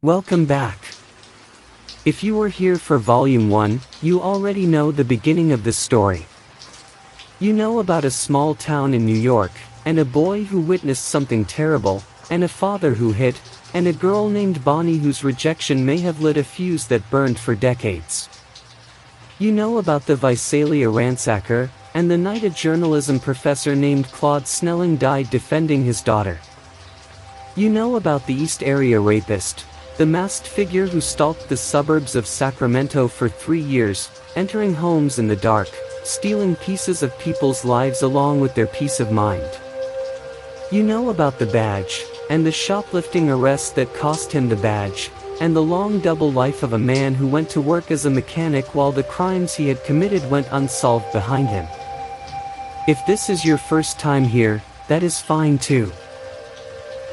Welcome back. If you were here for Volume 1, you already know the beginning of this story. You know about a small town in New York, and a boy who witnessed something terrible, and a father who hit, and a girl named Bonnie whose rejection may have lit a fuse that burned for decades. You know about the Visalia ransacker, and the night a journalism professor named Claude Snelling died defending his daughter. You know about the East Area rapist, the masked figure who stalked the suburbs of Sacramento for 3 years, entering homes in the dark, stealing pieces of people's lives along with their peace of mind. You know about the badge, and the shoplifting arrest that cost him the badge, and the long double life of a man who went to work as a mechanic while the crimes he had committed went unsolved behind him. If this is your first time here, that is fine too.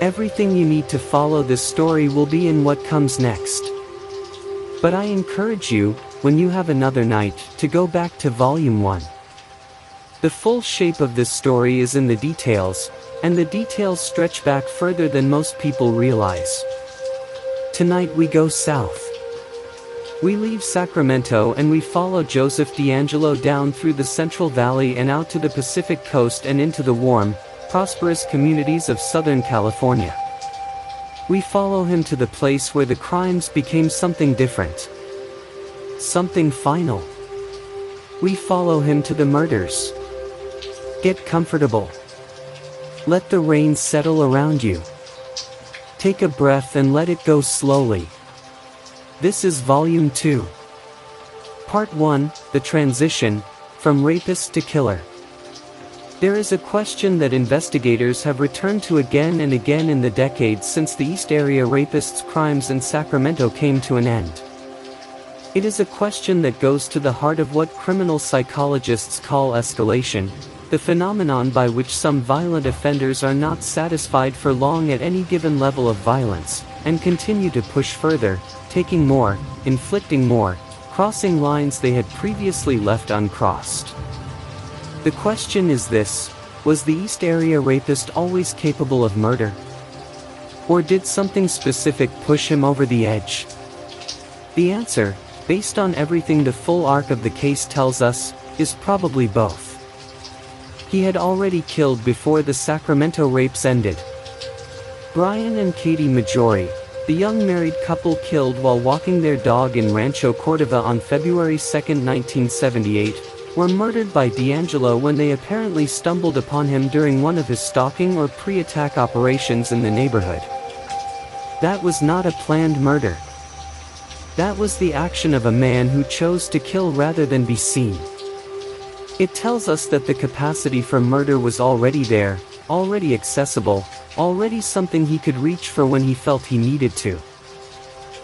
Everything you need to follow this story will be in what comes next. But I encourage you, when you have another night, to go back to Volume 1. The full shape of this story is in the details, and the details stretch back further than most people realize. Tonight we go south. We leave Sacramento and we follow Joseph DeAngelo down through the Central Valley and out to the Pacific Coast and into the warm, prosperous communities of Southern California. We follow him to the place where the crimes became something different. Something final. We follow him to the murders. Get comfortable. Let the rain settle around you. Take a breath and let it go slowly. This is Volume 2. Part 1, The Transition, from Rapist to Killer. There is a question that investigators have returned to again and again in the decades since the East Area rapist's crimes in Sacramento came to an end. It is a question that goes to the heart of what criminal psychologists call escalation, the phenomenon by which some violent offenders are not satisfied for long at any given level of violence, and continue to push further, taking more, inflicting more, crossing lines they had previously left uncrossed. The question is this: was the East Area rapist always capable of murder? Or did something specific push him over the edge? The answer, based on everything the full arc of the case tells us, is probably both. He had already killed before the Sacramento rapes ended. Brian and Katie Majori, the young married couple killed while walking their dog in Rancho Cordova on February 2, 1978, were murdered by DeAngelo when they apparently stumbled upon him during one of his stalking or pre-attack operations in the neighborhood. That was not a planned murder. That was the action of a man who chose to kill rather than be seen. It tells us that the capacity for murder was already there, already accessible, already something he could reach for when he felt he needed to.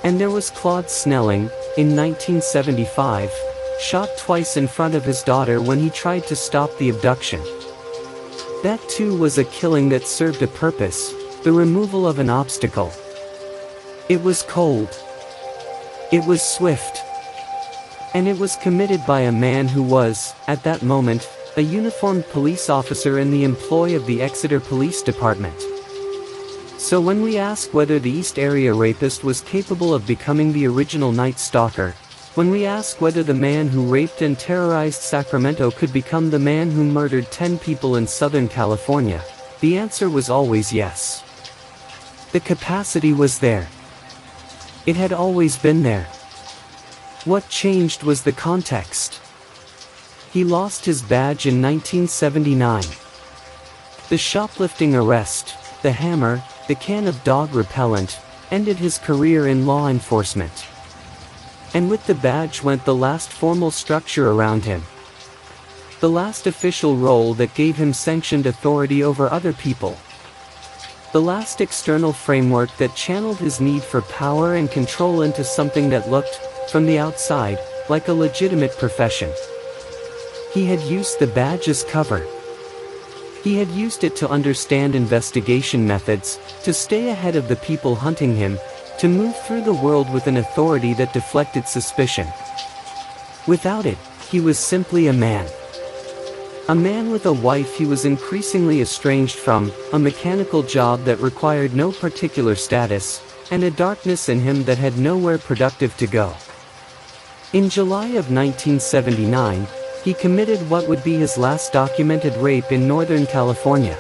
And there was Claude Snelling, in 1975, shot twice in front of his daughter when he tried to stop the abduction. That too was a killing that served a purpose, the removal of an obstacle. It was cold. It was swift. And it was committed by a man who was, at that moment, a uniformed police officer in the employ of the Exeter Police Department. So when we ask whether the East Area rapist was capable of becoming the original Night Stalker, when we ask whether the man who raped and terrorized Sacramento could become the man who murdered 10 people in Southern California, the answer was always yes. The capacity was there. It had always been there. What changed was the context. He lost his badge in 1979. The shoplifting arrest, the hammer, the can of dog repellent, ended his career in law enforcement. And with the badge went the last formal structure around him. The last official role that gave him sanctioned authority over other people. The last external framework that channeled his need for power and control into something that looked, from the outside, like a legitimate profession. He had used the badge as cover. He had used it to understand investigation methods, to stay ahead of the people hunting him, to move through the world with an authority that deflected suspicion. Without it, he was simply a man. A man with a wife he was increasingly estranged from, a mechanical job that required no particular status, and a darkness in him that had nowhere productive to go. In July of 1979, he committed what would be his last documented rape in Northern California.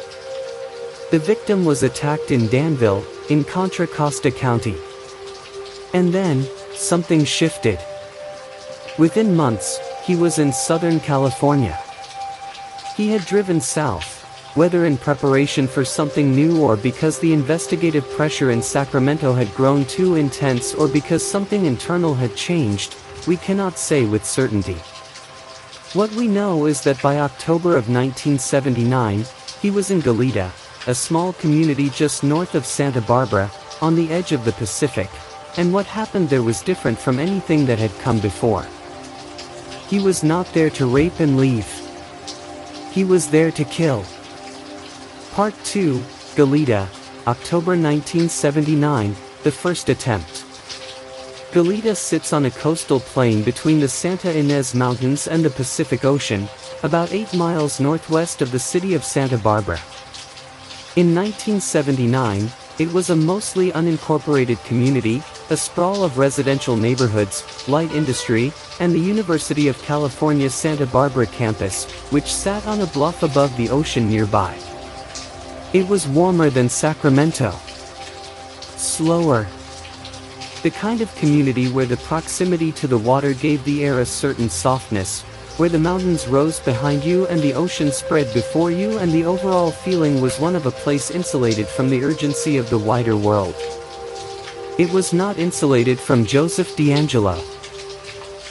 The victim was attacked in Danville, in Contra Costa County. And then, something shifted. Within months, he was in Southern California. He had driven south, whether in preparation for something new or because the investigative pressure in Sacramento had grown too intense or because something internal had changed, we cannot say with certainty. What we know is that by October of 1979, he was in Goleta, a small community just north of Santa Barbara, on the edge of the Pacific, and what happened there was different from anything that had come before. He was not there to rape and leave. He was there to kill. Part 2, Goleta, October 1979, the first attempt. Goleta sits on a coastal plain between the Santa Ynez Mountains and the Pacific Ocean, about 8 miles northwest of the city of Santa Barbara. In 1979, it was a mostly unincorporated community, a sprawl of residential neighborhoods, light industry, and the University of California Santa Barbara campus, which sat on a bluff above the ocean nearby. It was warmer than Sacramento. Slower. The kind of community where the proximity to the water gave the air a certain softness, where the mountains rose behind you and the ocean spread before you and the overall feeling was one of a place insulated from the urgency of the wider world. It was not insulated from Joseph DeAngelo.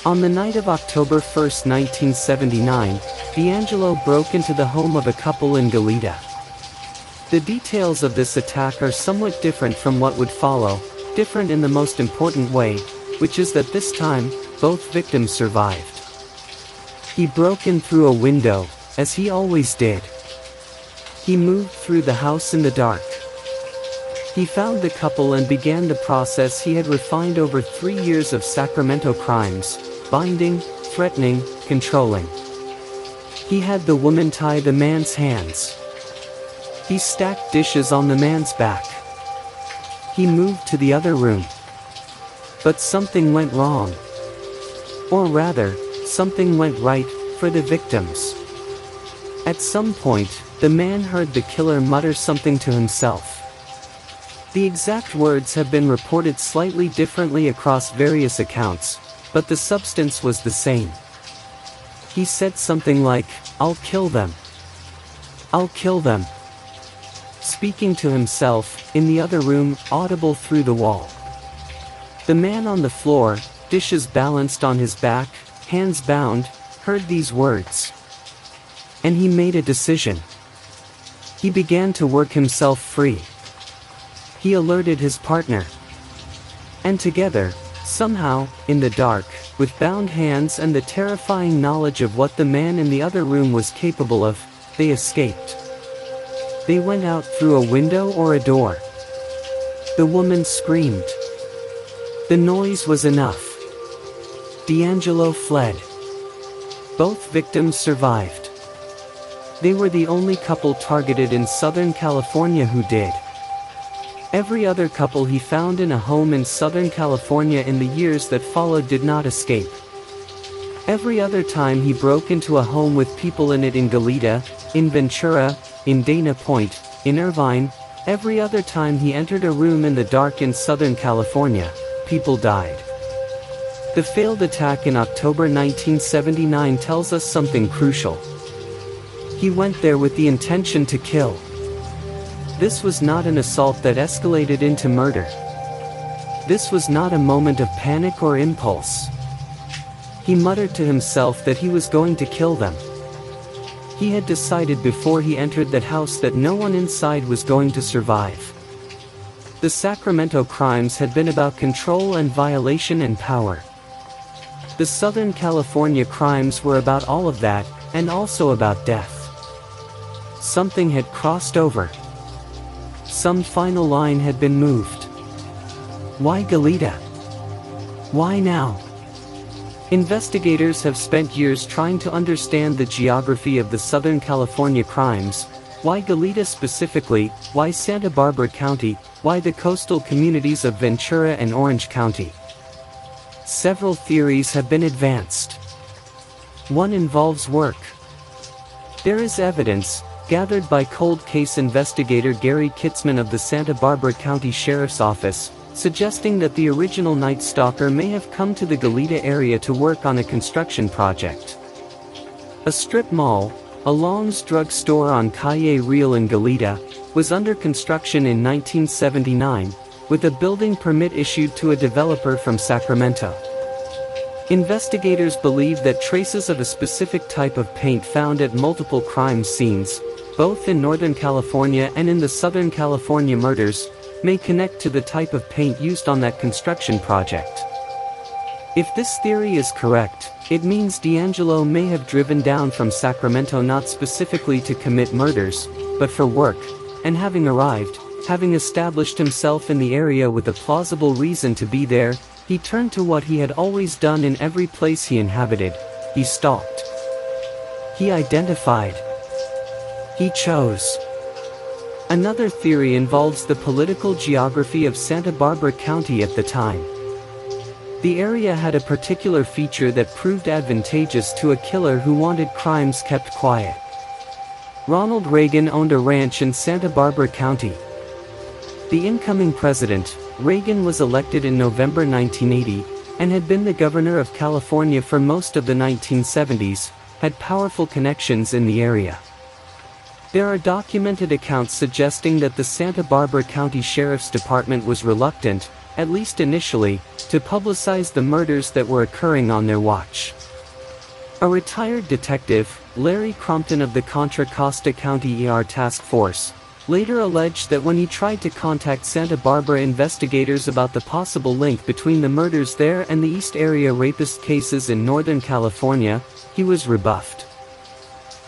On the night of October 1, 1979, DeAngelo broke into the home of a couple in Goleta. The details of this attack are somewhat different from what would follow, different in the most important way, which is that this time, both victims survived. He broke in through a window, as he always did. He moved through the house in the dark. He found the couple and began the process he had refined over 3 years of Sacramento crimes: binding, threatening, controlling. He had the woman tie the man's hands. He stacked dishes on the man's back. He moved to the other room. But something went wrong. Or rather, something went right, for the victims. At some point, the man heard the killer mutter something to himself. The exact words have been reported slightly differently across various accounts, but the substance was the same. He said something like, "I'll kill them. I'll kill them." Speaking to himself, in the other room, audible through the wall. The man on the floor, dishes balanced on his back, hands bound, heard these words. And he made a decision. He began to work himself free. He alerted his partner. And together, somehow, in the dark, with bound hands and the terrifying knowledge of what the man in the other room was capable of, they escaped. They went out through a window or a door. The woman screamed. The noise was enough. DeAngelo fled. Both victims survived. They were the only couple targeted in Southern California who did. Every other couple he found in a home in Southern California in the years that followed did not escape. Every other time he broke into a home with people in it in Goleta, in Ventura, in Dana Point, in Irvine, every other time he entered a room in the dark in Southern California, people died. The failed attack in October 1979 tells us something crucial. He went there with the intention to kill. This was not an assault that escalated into murder. This was not a moment of panic or impulse. He muttered to himself that he was going to kill them. He had decided before he entered that house that no one inside was going to survive. The Sacramento crimes had been about control and violation and power. The Southern California crimes were about all of that, and also about death. Something had crossed over. Some final line had been moved. Why Goleta? Why now? Investigators have spent years trying to understand the geography of the Southern California crimes, Why Goleta specifically? Why Santa Barbara County? Why the coastal communities of Ventura and Orange County? Several theories have been advanced. One involves work. There is evidence, gathered by cold case investigator Gary Kitzman of the Santa Barbara County Sheriff's Office, suggesting that the original Night Stalker may have come to the Goleta area to work on a construction project. A strip mall, a Long's Drug Store on Calle Real in Goleta, was under construction in 1979, with a building permit issued to a developer from Sacramento. Investigators believe that traces of a specific type of paint found at multiple crime scenes, both in Northern California and in the Southern California murders, may connect to the type of paint used on that construction project. If this theory is correct, it means DeAngelo may have driven down from Sacramento not specifically to commit murders, but for work, and having arrived, having established himself in the area with a plausible reason to be there, he turned to what he had always done in every place he inhabited: he stalked. He identified. He chose. Another theory involves the political geography of Santa Barbara County at the time. The area had a particular feature that proved advantageous to a killer who wanted crimes kept quiet. Ronald Reagan owned a ranch in Santa Barbara County. The incoming president, Reagan, was elected in November 1980, and had been the governor of California for most of the 1970s, had powerful connections in the area. There are documented accounts suggesting that the Santa Barbara County Sheriff's Department was reluctant, at least initially, to publicize the murders that were occurring on their watch. A retired detective, Larry Crompton of the Contra Costa County ER Task Force, later alleged that when he tried to contact Santa Barbara investigators about the possible link between the murders there and the East Area rapist cases in Northern California, he was rebuffed.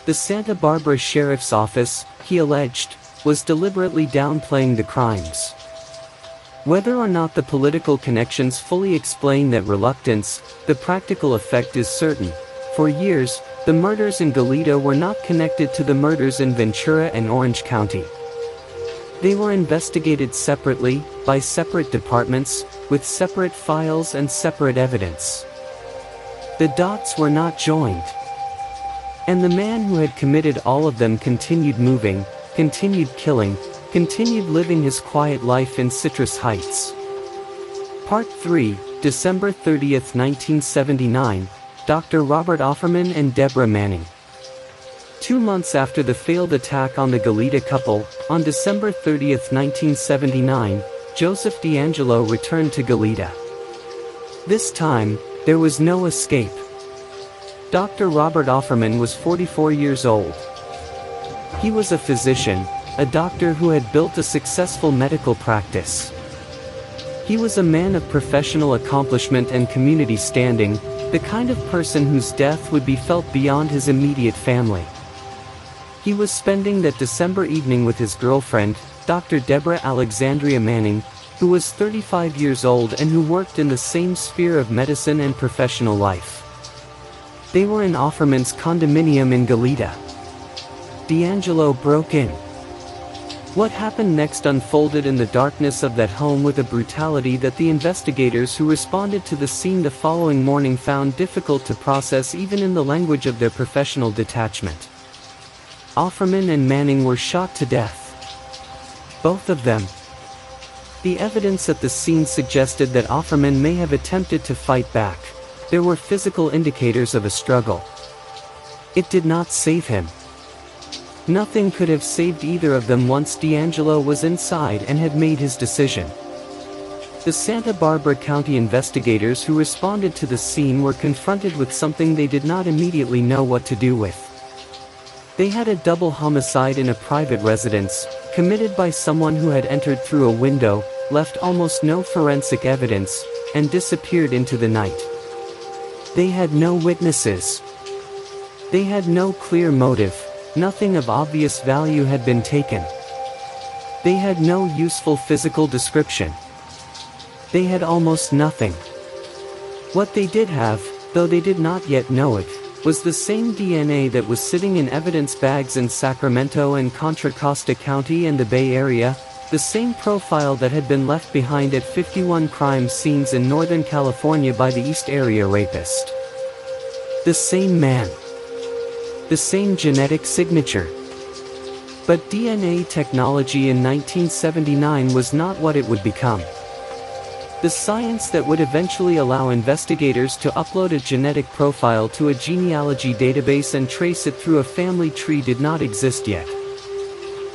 The Santa Barbara Sheriff's Office, he alleged, was deliberately downplaying the crimes. Whether or not the political connections fully explain that reluctance, the practical effect is certain. For years, the murders in Goleta were not connected to the murders in Ventura and Orange County. They were investigated separately, by separate departments, with separate files and separate evidence. The dots were not joined. And the man who had committed all of them continued moving, continued killing, continued living his quiet life in Citrus Heights. Part 3, December 30, 1979, Dr. Robert Offerman and Deborah Manning. 2 months after the failed attack on the Goleta couple, on December 30, 1979, Joseph DeAngelo returned to Goleta. This time, there was no escape. Dr. Robert Offerman was 44 years old. He was a physician, a doctor who had built a successful medical practice. He was a man of professional accomplishment and community standing, the kind of person whose death would be felt beyond his immediate family. He was spending that December evening with his girlfriend, Dr. Deborah Alexandria Manning, who was 35 years old and who worked in the same sphere of medicine and professional life. They were in Offerman's condominium in Goleta. DeAngelo broke in. What happened next unfolded in the darkness of that home with a brutality that the investigators who responded to the scene the following morning found difficult to process even in the language of their professional detachment. Offerman and Manning were shot to death. Both of them. The evidence at the scene suggested that Offerman may have attempted to fight back. There were physical indicators of a struggle. It did not save him. Nothing could have saved either of them once DeAngelo was inside and had made his decision. The Santa Barbara County investigators who responded to the scene were confronted with something they did not immediately know what to do with. They had a double homicide in a private residence, committed by someone who had entered through a window, left almost no forensic evidence, and disappeared into the night. They had no witnesses. They had no clear motive. Nothing of obvious value had been taken. They had no useful physical description. They had almost nothing. What they did have, though they did not yet know it, was the same DNA that was sitting in evidence bags in Sacramento and Contra Costa County and the Bay Area, the same profile that had been left behind at 51 crime scenes in Northern California by the East Area rapist. The same man. The same genetic signature. But DNA technology in 1979 was not what it would become. The science that would eventually allow investigators to upload a genetic profile to a genealogy database and trace it through a family tree did not exist yet.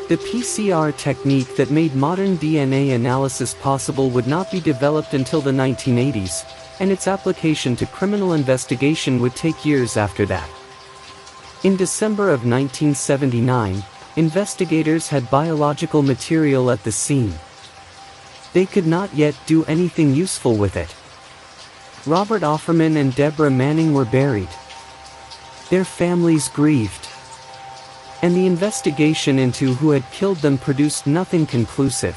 The PCR technique that made modern DNA analysis possible would not be developed until the 1980s, and its application to criminal investigation would take years after that. In December of 1979, investigators had biological material at the scene. They could not yet do anything useful with it. Robert Offerman and Deborah Manning were buried. Their families grieved. And the investigation into who had killed them produced nothing conclusive.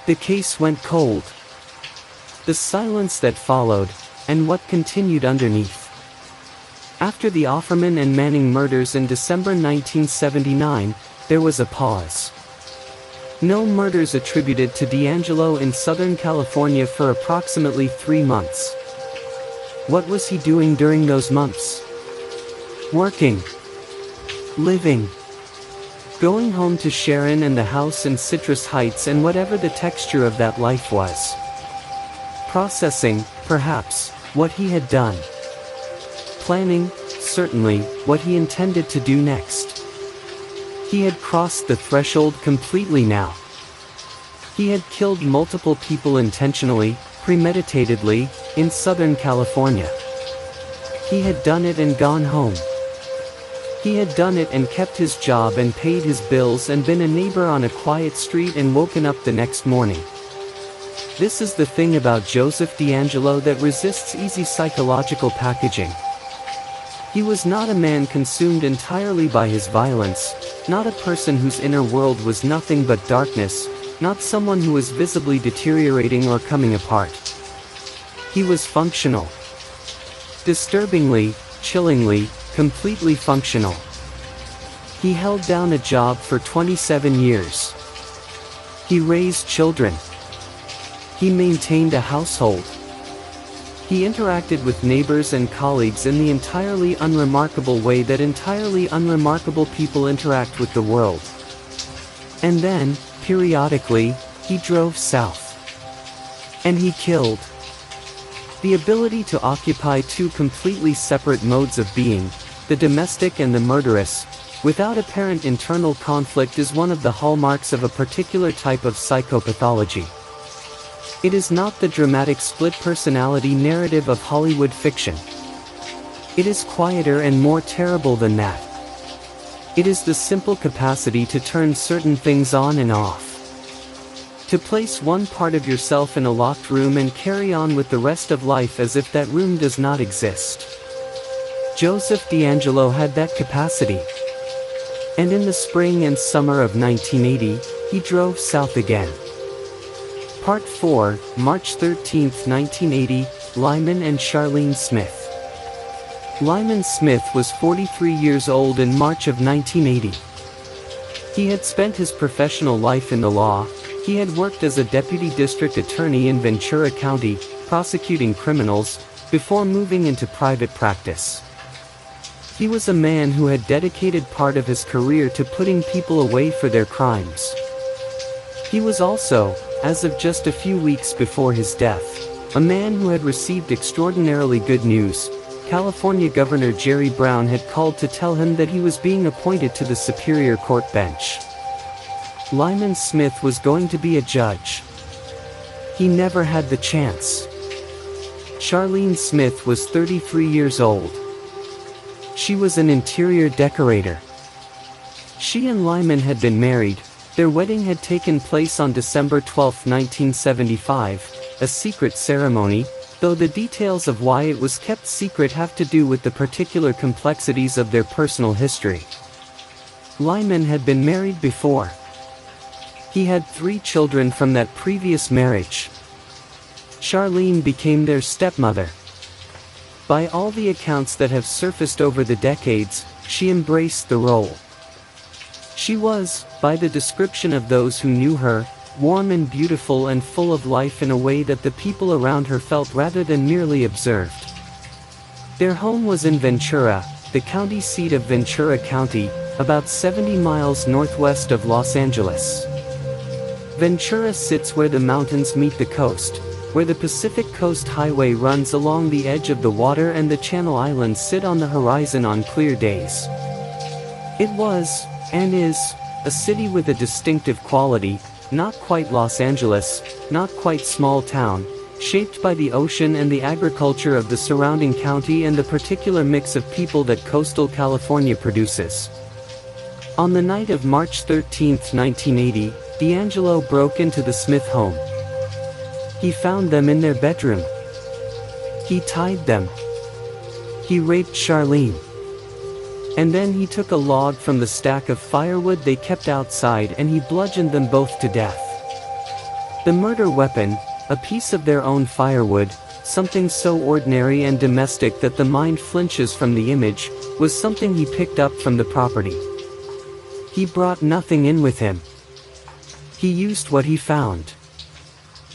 The case went cold. The silence that followed, and what continued underneath. After the Offerman and Manning murders in December 1979, there was a pause. No murders attributed to DeAngelo in Southern California for approximately 3 months. What was he doing during those months? Working. Living. Going home to Sharon and the house in Citrus Heights and whatever the texture of that life was. Processing, perhaps, what he had done. Planning, certainly, what he intended to do next. He had crossed the threshold completely now. He had killed multiple people intentionally, premeditatedly, in Southern California. He had done it and gone home. He had done it and kept his job and paid his bills and been a neighbor on a quiet street and woken up the next morning. This is the thing about Joseph DeAngelo that resists easy psychological packaging. He was not a man consumed entirely by his violence, not a person whose inner world was nothing but darkness, not someone who was visibly deteriorating or coming apart. He was functional. Disturbingly, chillingly, completely functional. He held down a job for 27 years. He raised children. He maintained a household. He interacted with neighbors and colleagues in the entirely unremarkable way that entirely unremarkable people interact with the world. And then, periodically, he drove south. And he killed. The ability to occupy two completely separate modes of being, the domestic and the murderous, without apparent internal conflict is one of the hallmarks of a particular type of psychopathology. It is not the dramatic split personality narrative of Hollywood fiction. It is quieter and more terrible than that. It is the simple capacity to turn certain things on and off. To place one part of yourself in a locked room and carry on with the rest of life as if that room does not exist. Joseph DeAngelo had that capacity. And in the spring and summer of 1980, he drove south again. Part 4, March 13, 1980, Lyman and Charlene Smith. Lyman Smith was 43 years old in March of 1980. He had spent his professional life in the law. He had worked as a deputy district attorney in Ventura County, prosecuting criminals, before moving into private practice. He was a man who had dedicated part of his career to putting people away for their crimes. He was also, as of just a few weeks before his death, a man who had received extraordinarily good news. California Governor Jerry Brown had called to tell him that he was being appointed to the Superior Court bench. Lyman Smith was going to be a judge. He never had the chance. Charlene Smith was 33 years old. She was an interior decorator. She and Lyman had been married. Their wedding had taken place on December 12, 1975, a secret ceremony, though the details of why it was kept secret have to do with the particular complexities of their personal history. Lyman had been married before. He had 3 children from that previous marriage. Charlene became their stepmother. By all the accounts that have surfaced over the decades, she embraced the role. She was, by the description of those who knew her, warm and beautiful and full of life in a way that the people around her felt rather than merely observed. Their home was in Ventura, the county seat of Ventura County, about 70 miles northwest of Los Angeles. Ventura sits where the mountains meet the coast, where the Pacific Coast Highway runs along the edge of the water and the Channel Islands sit on the horizon on clear days. It was, and is, a city with a distinctive quality, not quite Los Angeles, not quite small town, shaped by the ocean and the agriculture of the surrounding county and the particular mix of people that coastal California produces. On the night of March 13, 1980, DeAngelo broke into the Smith home. He found them in their bedroom. He tied them. He raped Charlene. And then he took a log from the stack of firewood they kept outside and he bludgeoned them both to death. The murder weapon, a piece of their own firewood, something so ordinary and domestic that the mind flinches from the image, was something he picked up from the property. He brought nothing in with him. He used what he found.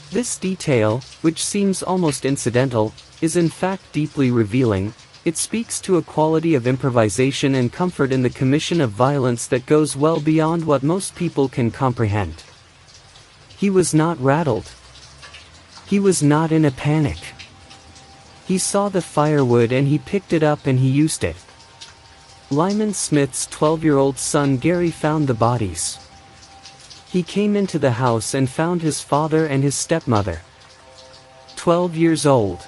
This detail, which seems almost incidental, is in fact deeply revealing. It speaks to a quality of improvisation and comfort in the commission of violence that goes well beyond what most people can comprehend. He was not rattled. He was not in a panic. He saw the firewood and he picked it up and he used it. Lyman Smith's 12-year-old son Gary found the bodies. He came into the house and found his father and his stepmother. 12 years old.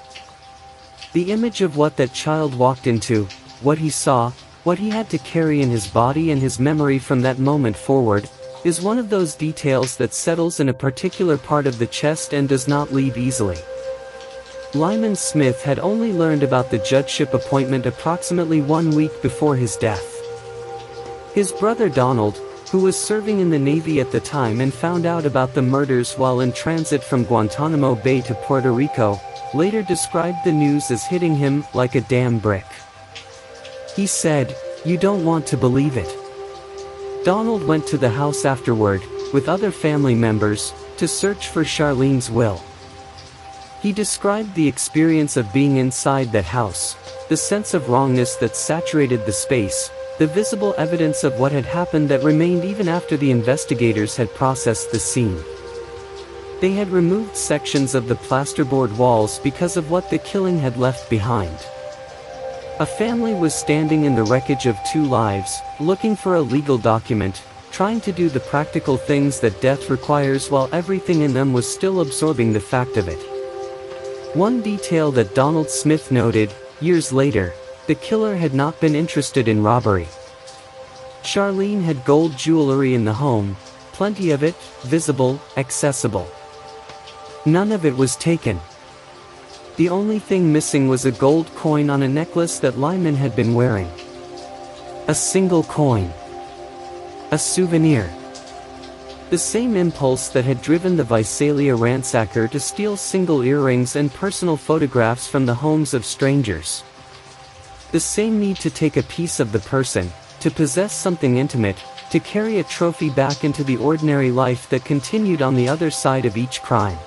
The image of what that child walked into, what he saw, what he had to carry in his body and his memory from that moment forward, is one of those details that settles in a particular part of the chest and does not leave easily. Lyman Smith had only learned about the judgeship appointment approximately 1 week before his death. His brother Donald, who was serving in the Navy at the time and found out about the murders while in transit from Guantanamo Bay to Puerto Rico, later described the news as hitting him like a damn brick. He said, "You don't want to believe it." Donald went to the house afterward, with other family members, to search for Charlene's will. He described the experience of being inside that house, the sense of wrongness that saturated the space, the visible evidence of what had happened that remained even after the investigators had processed the scene. They had removed sections of the plasterboard walls because of what the killing had left behind. A family was standing in the wreckage of 2 lives, looking for a legal document, trying to do the practical things that death requires while everything in them was still absorbing the fact of it. One detail that Donald Smith noted, years later, the killer had not been interested in robbery. Charlene had gold jewelry in the home, plenty of it, visible, accessible. None of it was taken. The only thing missing was a gold coin on a necklace that Lyman had been wearing. A single coin. A souvenir. The same impulse that had driven the Visalia ransacker to steal single earrings and personal photographs from the homes of strangers. The same need to take a piece of the person, to possess something intimate, to carry a trophy back into the ordinary life that continued on the other side of each crime.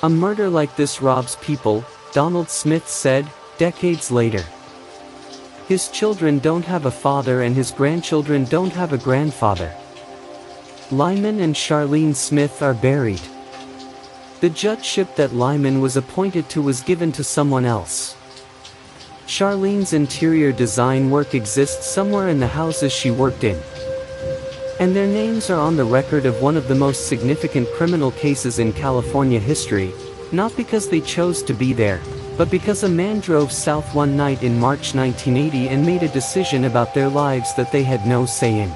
A murder like this robs people, Donald Smith said, decades later. His children don't have a father and his grandchildren don't have a grandfather. Lyman and Charlene Smith are buried. The judgeship that Lyman was appointed to was given to someone else. Charlene's interior design work exists somewhere in the houses she worked in. And their names are on the record of one of the most significant criminal cases in California history, not because they chose to be there, but because a man drove south one night in March 1980 and made a decision about their lives that they had no say in.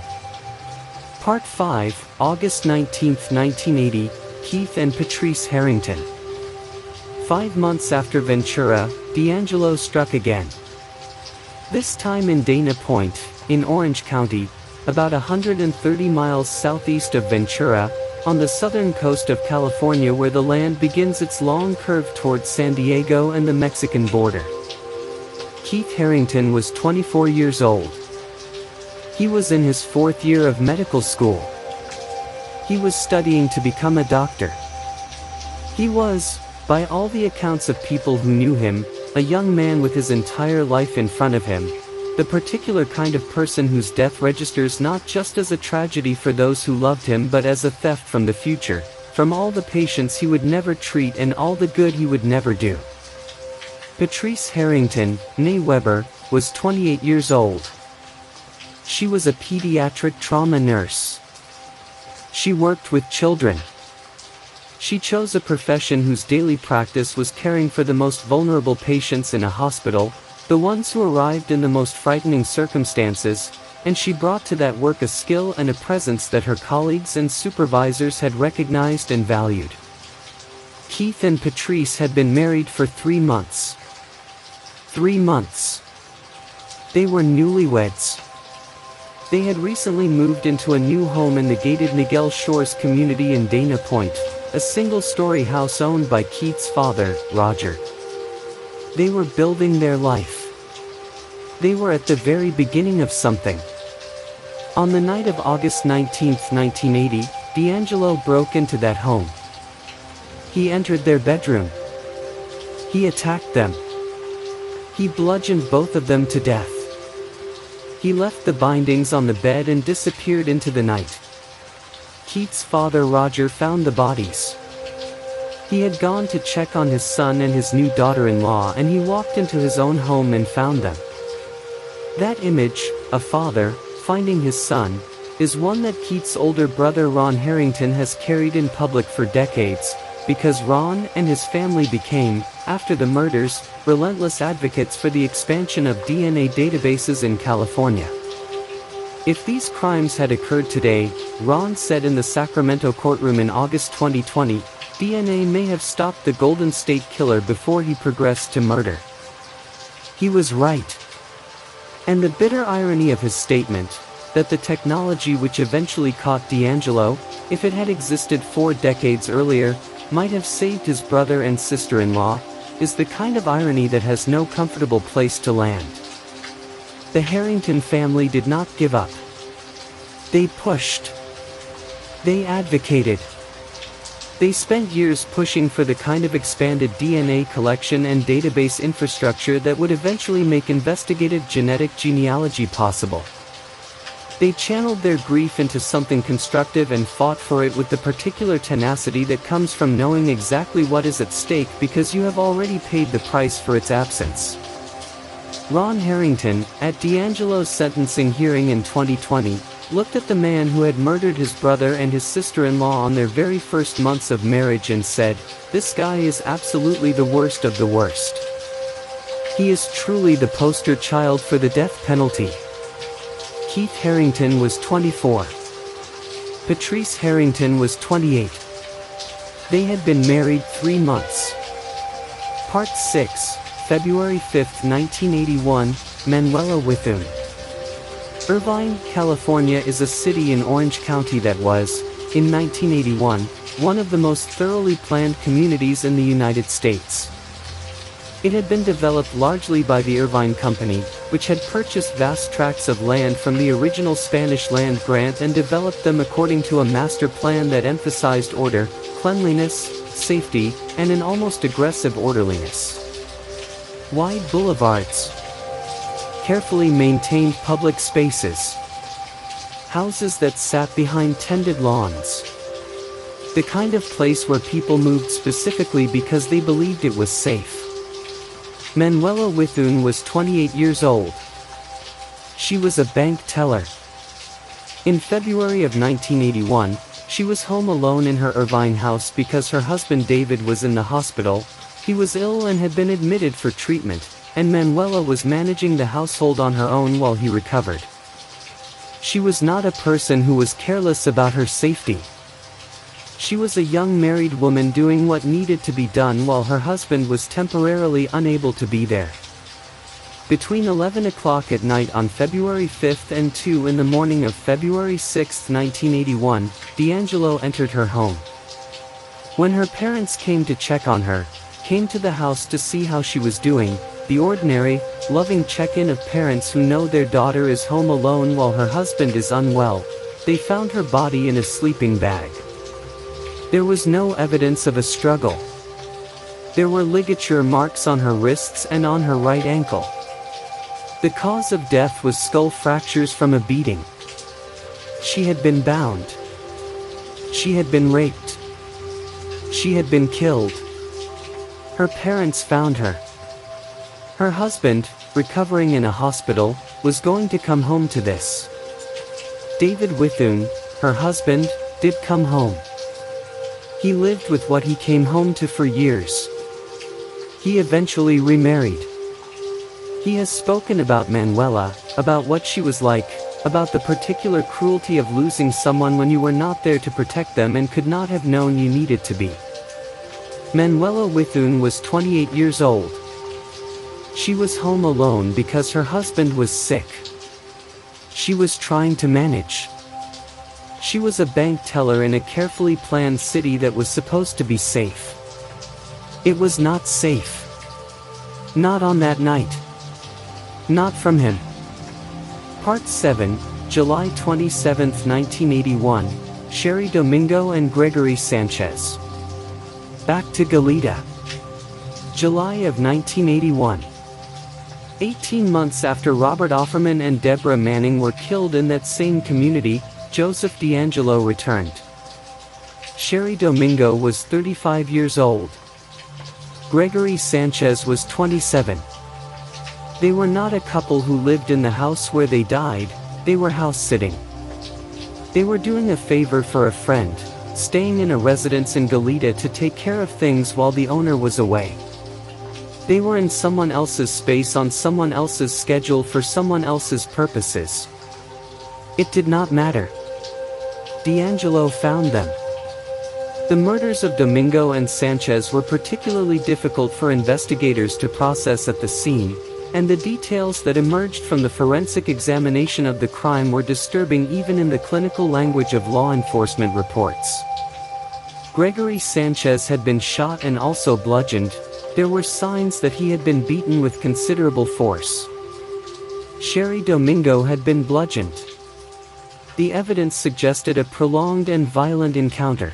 Part 5, August 19, 1980, Keith and Patrice Harrington. 5 months after Ventura, DeAngelo struck again. This time in Dana Point, in Orange County, about 130 miles southeast of Ventura, on the southern coast of California where the land begins its long curve towards San Diego and the Mexican border. Keith Harrington was 24 years old. He was in his 4th year of medical school. He was studying to become a doctor. He was, by all the accounts of people who knew him, a young man with his entire life in front of him, the particular kind of person whose death registers not just as a tragedy for those who loved him but as a theft from the future, from all the patients he would never treat and all the good he would never do. Patrice Harrington, née Weber, was 28 years old. She was a pediatric trauma nurse. She worked with children. She chose a profession whose daily practice was caring for the most vulnerable patients in a hospital, the ones who arrived in the most frightening circumstances, and she brought to that work a skill and a presence that her colleagues and supervisors had recognized and valued. Keith and Patrice had been married for 3 months. 3 months. They were newlyweds. They had recently moved into a new home in the gated Niguel Shores community in Dana Point, a single-story house owned by Keith's father, Roger. They were building their life. They were at the very beginning of something. On the night of August 19, 1980, DeAngelo broke into that home. He entered their bedroom. He attacked them. He bludgeoned both of them to death. He left the bindings on the bed and disappeared into the night. Keith's father Roger found the bodies. He had gone to check on his son and his new daughter-in-law, and he walked into his own home and found them. That image, a father finding his son, is one that Keith's older brother Ron Harrington has carried in public for decades, because Ron and his family became, after the murders, relentless advocates for the expansion of DNA databases in California. If these crimes had occurred today, Ron said in the Sacramento courtroom in August 2020, DNA may have stopped the Golden State Killer before he progressed to murder. He was right. And the bitter irony of his statement, that the technology which eventually caught DeAngelo, if it had existed 4 decades earlier, might have saved his brother and sister-in-law, is the kind of irony that has no comfortable place to land. The Harrington family did not give up. They pushed. They advocated. They spent years pushing for the kind of expanded DNA collection and database infrastructure that would eventually make investigative genetic genealogy possible. They channeled their grief into something constructive and fought for it with the particular tenacity that comes from knowing exactly what is at stake because you have already paid the price for its absence. Ron Harrington, at DeAngelo's sentencing hearing in 2020, looked at the man who had murdered his brother and his sister-in-law on their very first months of marriage and said, "This guy is absolutely the worst of the worst. He is truly the poster child for the death penalty." Keith Harrington was 24. Patrice Harrington was 28. They had been married 3 months. Part 6, February 5, 1981, Manuela Withun. Irvine, California is a city in Orange County that was, in 1981, one of the most thoroughly planned communities in the United States. It had been developed largely by the Irvine Company, which had purchased vast tracts of land from the original Spanish land grant and developed them according to a master plan that emphasized order, cleanliness, safety, and an almost aggressive orderliness. Wide boulevards. Carefully maintained public spaces. Houses that sat behind tended lawns. The kind of place where people moved specifically because they believed it was safe. Manuela Withun was 28 years old. She was a bank teller. In February of 1981, she was home alone in her Irvine house because her husband David was in the hospital. He was ill and had been admitted for treatment, and Manuela was managing the household on her own while he recovered. She was not a person who was careless about her safety. She was a young married woman doing what needed to be done while her husband was temporarily unable to be there. Between 11 o'clock at night on February 5 and 2 in the morning of February 6, 1981, DeAngelo entered her home. When her parents came to check on her, came to the house to see how she was doing, The ordinary, loving check-in of parents who know their daughter is home alone while her husband is unwell. They found her body in a sleeping bag. There was no evidence of a struggle. There were ligature marks on her wrists and on her right ankle. The cause of death was skull fractures from a beating. She had been bound. She had been raped. She had been killed. Her parents found her. Her husband, recovering in a hospital, was going to come home to this. David Withune, her husband, did come home. He lived with what he came home to for years. He eventually remarried. He has spoken about Manuela, about what she was like, about the particular cruelty of losing someone when you were not there to protect them and could not have known you needed to be. Manuela Withune was 28 years old. She was home alone because her husband was sick. She was trying to manage. She was a bank teller in a carefully planned city that was supposed to be safe. It was not safe. Not on that night. Not from him. Part 7, July 27, 1981, Sherry Domingo and Gregory Sanchez. Back to Goleta. July of 1981. 18 months after Robert Offerman and Deborah Manning were killed in that same community, Joseph DeAngelo returned. Sherry Domingo was 35 years old. Gregory Sanchez was 27. They were not a couple who lived in the house where they died, they were house-sitting. They were doing a favor for a friend, staying in a residence in Goleta to take care of things while the owner was away. They were in someone else's space on someone else's schedule for someone else's purposes. It did not matter. DeAngelo found them. The murders of Domingo and Sanchez were particularly difficult for investigators to process at the scene, and the details that emerged from the forensic examination of the crime were disturbing even in the clinical language of law enforcement reports. Gregory Sanchez had been shot and also bludgeoned. There were signs that he had been beaten with considerable force. Sherry Domingo had been bludgeoned. The evidence suggested a prolonged and violent encounter.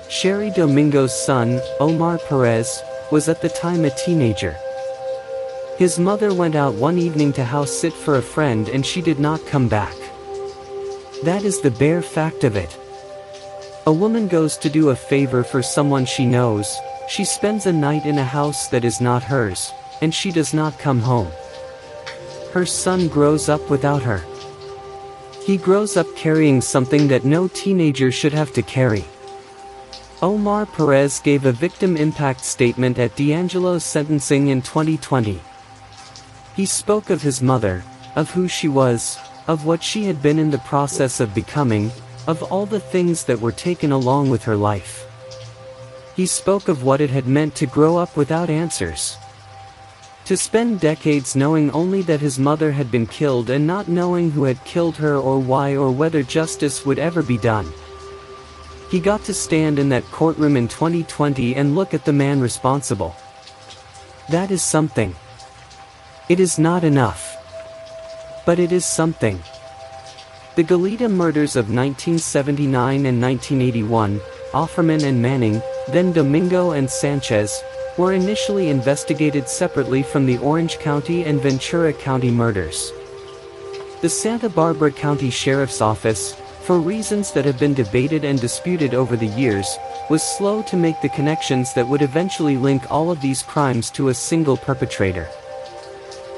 Sherry Domingo's son, Omar Perez, was at the time a teenager. His mother went out one evening to house-sit for a friend and she did not come back. That is the bare fact of it. A woman goes to do a favor for someone she knows, she spends a night in a house that is not hers, and she does not come home. Her son grows up without her. He grows up carrying something that no teenager should have to carry. Omar Perez gave a victim impact statement at DeAngelo's sentencing in 2020. He spoke of his mother, of who she was, of what she had been in the process of becoming, of all the things that were taken along with her life. He spoke of what it had meant to grow up without answers. To spend decades knowing only that his mother had been killed and not knowing who had killed her or why or whether justice would ever be done. He got to stand in that courtroom in 2020 and look at the man responsible. That is something. It is not enough. But it is something. The Goleta murders of 1979 and 1981, Offerman and Manning, then Domingo and Sanchez, were initially investigated separately from the Orange County and Ventura County murders. The Santa Barbara County Sheriff's Office, for reasons that have been debated and disputed over the years, was slow to make the connections that would eventually link all of these crimes to a single perpetrator.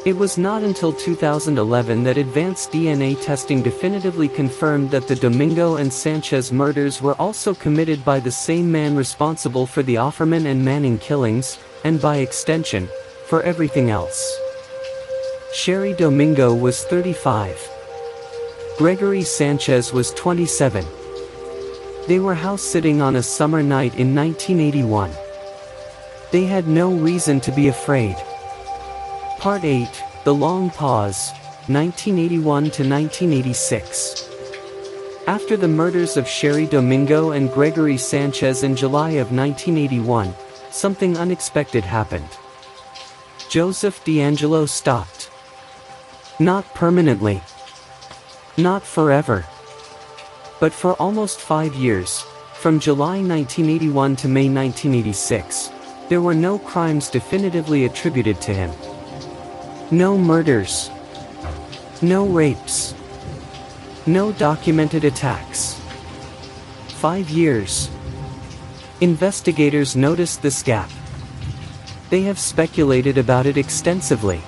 It was not until 2011 that advanced DNA testing definitively confirmed that the Domingo and Sanchez murders were also committed by the same man responsible for the Offerman and Manning killings, and by extension, for everything else. Sherry Domingo was 35. Gregory Sanchez was 27. They were house-sitting on a summer night in 1981. They had no reason to be afraid. Part 8, The Long Pause, 1981 to 1986. After the murders of Sherry Domingo and Gregory Sanchez in July of 1981, something unexpected happened. Joseph DeAngelo stopped. Not permanently. Not forever. But for almost 5 years, from July 1981 to May 1986, there were no crimes definitively attributed to him. No murders. No rapes. No documented attacks. 5 years. Investigators noticed this gap. They have speculated about it extensively.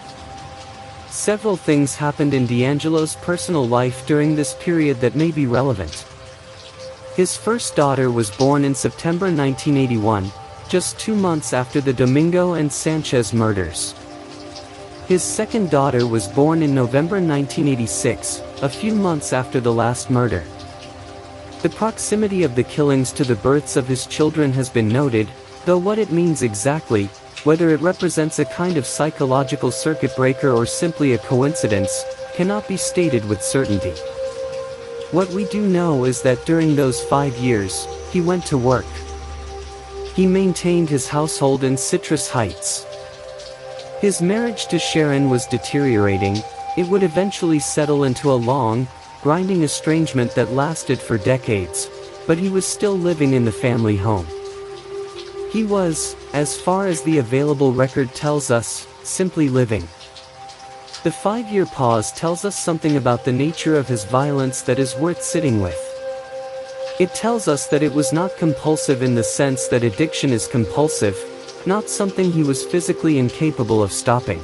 Several things happened in DeAngelo's personal life during this period that may be relevant. His first daughter was born in September 1981, just 2 months after the Domingo and Sanchez murders. His second daughter was born in November 1986, a few months after the last murder. The proximity of the killings to the births of his children has been noted, though what it means exactly, whether it represents a kind of psychological circuit breaker or simply a coincidence, cannot be stated with certainty. What we do know is that during those 5 years, he went to work. He maintained his household in Citrus Heights. His marriage to Sharon was deteriorating. It would eventually settle into a long, grinding estrangement that lasted for decades, but he was still living in the family home. He was, as far as the available record tells us, simply living. The 5-year pause tells us something about the nature of his violence that is worth sitting with. It tells us that it was not compulsive in the sense that addiction is compulsive, not something he was physically incapable of stopping.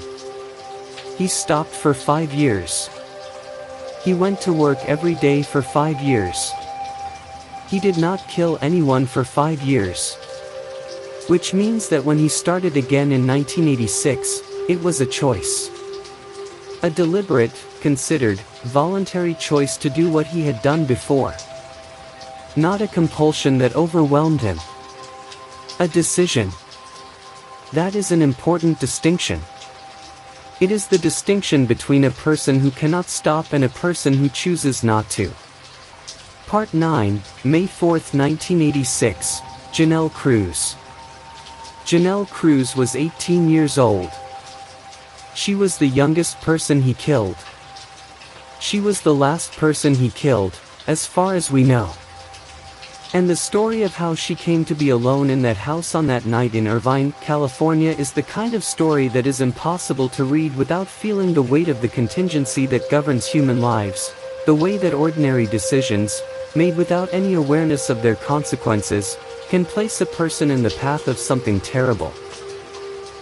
He stopped for 5 years. He went to work every day for 5 years. He did not kill anyone for 5 years. Which means that when he started again in 1986, it was a choice. A deliberate, considered, voluntary choice to do what he had done before. Not a compulsion that overwhelmed him. A decision. That is an important distinction. It is the distinction between a person who cannot stop and a person who chooses not to. Part 9, May 4, 1986, Janelle Cruz. Janelle Cruz was 18 years old. She was the youngest person he killed. She was the last person he killed, as far as we know. And the story of how she came to be alone in that house on that night in Irvine, California is the kind of story that is impossible to read without feeling the weight of the contingency that governs human lives, the way that ordinary decisions, made without any awareness of their consequences, can place a person in the path of something terrible.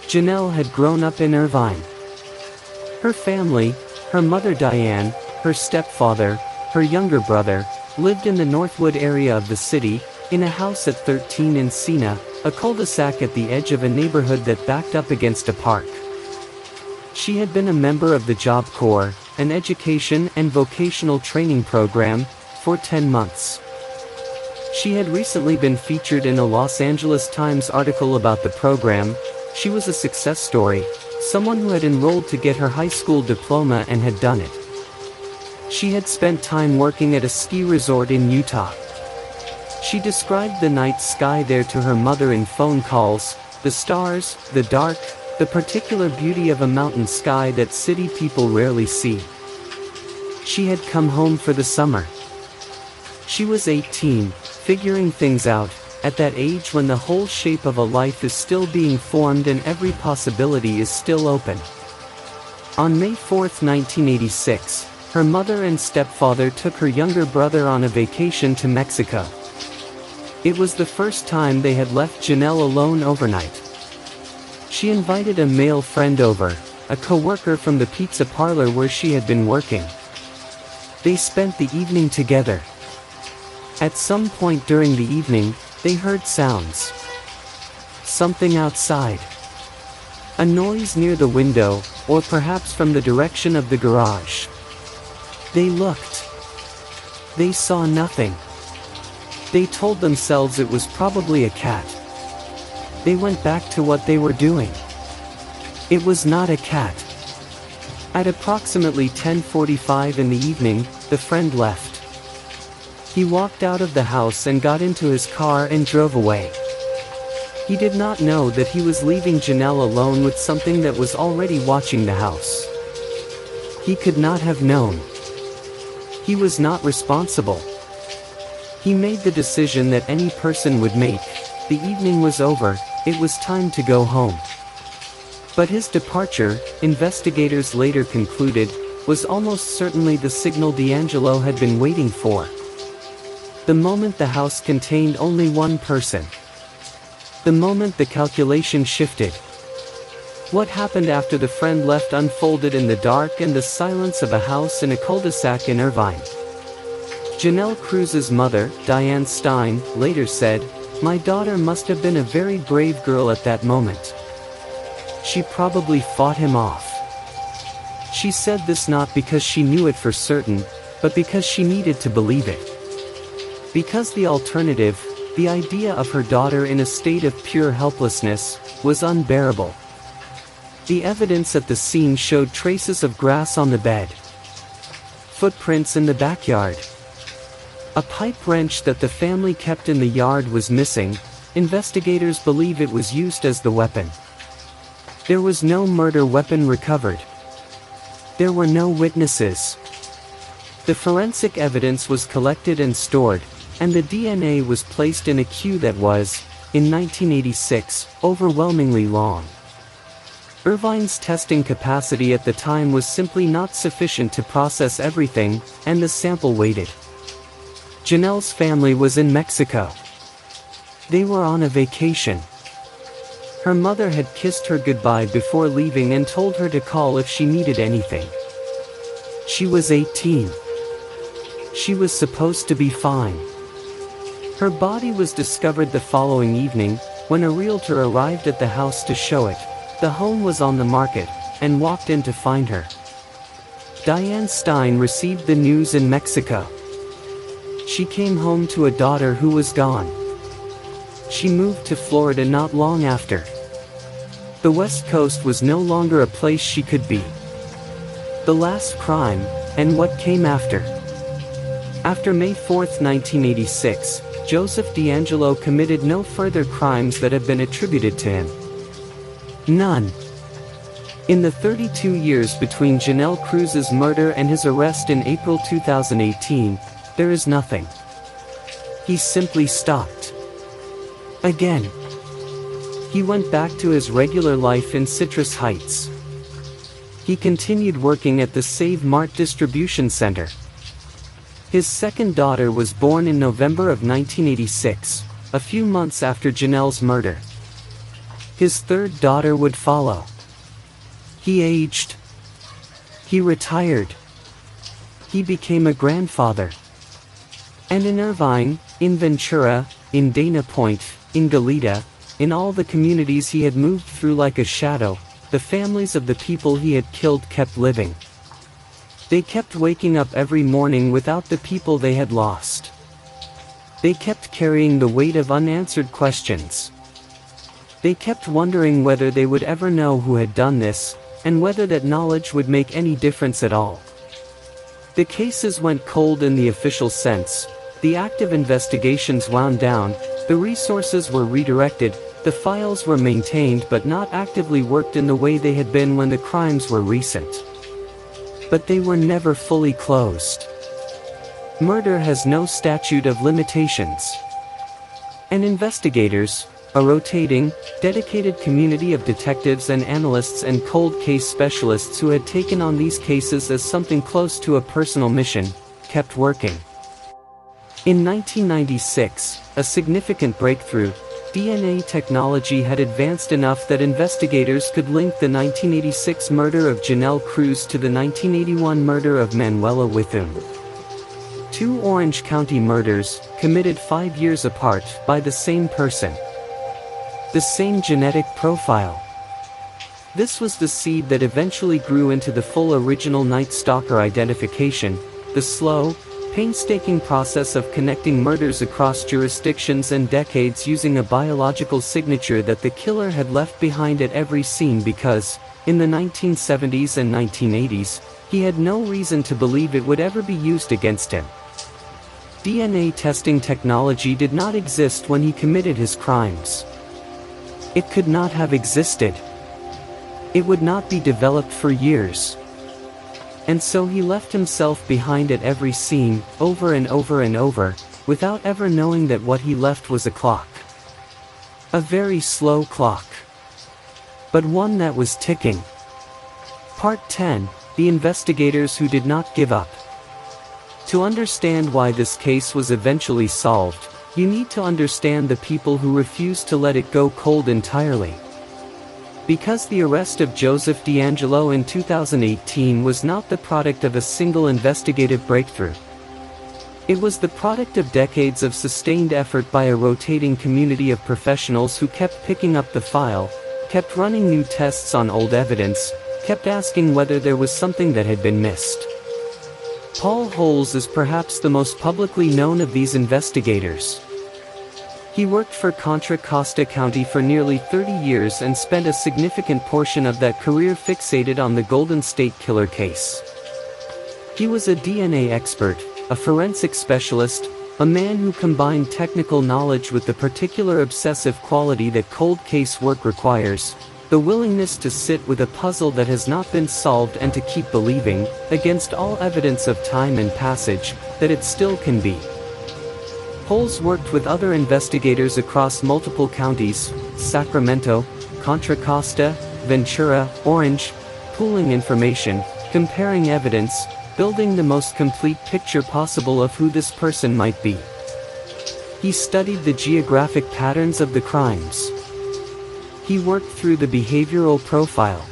Janelle had grown up in Irvine. Her family, her mother Diane, her stepfather, her younger brother, lived in the Northwood area of the city, in a house at 13 Encina, a cul-de-sac at the edge of a neighborhood that backed up against a park. She had been a member of the Job Corps, an education and vocational training program, for 10 months. She had recently been featured in a Los Angeles Times article about the program. She was a success story, someone who had enrolled to get her high school diploma and had done it. She had spent time working at a ski resort in Utah. She described the night sky there to her mother in phone calls, the stars, the dark, the particular beauty of a mountain sky that city people rarely see. She had come home for the summer. She was 18, figuring things out, at that age when the whole shape of a life is still being formed and every possibility is still open. On May 4, 1986, her mother and stepfather took her younger brother on a vacation to Mexico. It was the first time they had left Janelle alone overnight. She invited a male friend over, a co-worker from the pizza parlor where she had been working. They spent the evening together. At some point during the evening, they heard sounds. Something outside. A noise near the window, or perhaps from the direction of the garage. They looked. They saw nothing. They told themselves it was probably a cat. They went back to what they were doing. It was not a cat. At approximately 10:45 in the evening, the friend left. He walked out of the house and got into his car and drove away. He did not know that he was leaving Janelle alone with something that was already watching the house. He could not have known. He was not responsible. He made the decision that any person would make. The evening was over, it was time to go home. But his departure, investigators later concluded, was almost certainly the signal DeAngelo had been waiting for. The moment the house contained only one person. The moment the calculation shifted. What happened after the friend left unfolded in the dark and the silence of a house in a cul-de-sac in Irvine. Janelle Cruz's mother, Diane Stein, later said, "My daughter must have been a very brave girl at that moment. She probably fought him off." She said this not because she knew it for certain, but because she needed to believe it. Because the alternative, the idea of her daughter in a state of pure helplessness, was unbearable. The evidence at the scene showed traces of grass on the bed. Footprints in the backyard. A pipe wrench that the family kept in the yard was missing. Investigators believe it was used as the weapon. There was no murder weapon recovered. There were no witnesses. The forensic evidence was collected and stored, and the DNA was placed in a queue that was, in 1986, overwhelmingly long. Irvine's testing capacity at the time was simply not sufficient to process everything, and the sample waited. Janelle's family was in Mexico. They were on a vacation. Her mother had kissed her goodbye before leaving and told her to call if she needed anything. She was 18. She was supposed to be fine. Her body was discovered the following evening, when a realtor arrived at the house to show it. The home was on the market, and walked in to find her. Diane Stein received the news in Mexico. She came home to a daughter who was gone. She moved to Florida not long after. The West Coast was no longer a place she could be. The last crime, and what came after. After May 4, 1986, Joseph DeAngelo committed no further crimes that have been attributed to him. None. In the 32 years between Janelle Cruz's murder and his arrest in April 2018, there is nothing. He simply stopped. Again. He went back to his regular life in Citrus Heights. He continued working at the Save Mart distribution center. His second daughter was born in November of 1986, a few months after Janelle's murder. His third daughter would follow. He aged. He retired. He became a grandfather. And in Irvine, in Ventura, in Dana Point, in Goleta, in all the communities he had moved through like a shadow, the families of the people he had killed kept living. They kept waking up every morning without the people they had lost. They kept carrying the weight of unanswered questions. They kept wondering whether they would ever know who had done this, and whether that knowledge would make any difference at all. The cases went cold in the official sense, the active investigations wound down, the resources were redirected, the files were maintained but not actively worked in the way they had been when the crimes were recent. But they were never fully closed. Murder has no statute of limitations. And investigators, a rotating, dedicated community of detectives and analysts and cold case specialists who had taken on these cases as something close to a personal mission, kept working. In 1996, a significant breakthrough, DNA technology had advanced enough that investigators could link the 1986 murder of Janelle Cruz to the 1981 murder of Manuela Withum. Two Orange County murders, committed 5 years apart, by the same person. The same genetic profile. This was the seed that eventually grew into the full original Night Stalker identification, the slow, painstaking process of connecting murders across jurisdictions and decades using a biological signature that the killer had left behind at every scene because, in the 1970s and 1980s, he had no reason to believe it would ever be used against him. DNA testing technology did not exist when he committed his crimes. It could not have existed. It would not be developed for years. And so he left himself behind at every scene, over and over and over, without ever knowing that what he left was a clock. A very slow clock. But one that was ticking. Part 10, The Investigators Who Did Not Give Up. To understand why this case was eventually solved, you need to understand the people who refused to let it go cold entirely. Because the arrest of Joseph DeAngelo in 2018 was not the product of a single investigative breakthrough. It was the product of decades of sustained effort by a rotating community of professionals who kept picking up the file, kept running new tests on old evidence, kept asking whether there was something that had been missed. Paul Holes is perhaps the most publicly known of these investigators. He worked for Contra Costa County for nearly 30 years and spent a significant portion of that career fixated on the Golden State Killer case. He was a DNA expert, a forensic specialist, a man who combined technical knowledge with the particular obsessive quality that cold case work requires, the willingness to sit with a puzzle that has not been solved and to keep believing, against all evidence of time and passage, that it still can be. Holes worked with other investigators across multiple counties, Sacramento, Contra Costa, Ventura, Orange, pooling information, comparing evidence, building the most complete picture possible of who this person might be. He studied the geographic patterns of the crimes. He worked through the behavioral profile.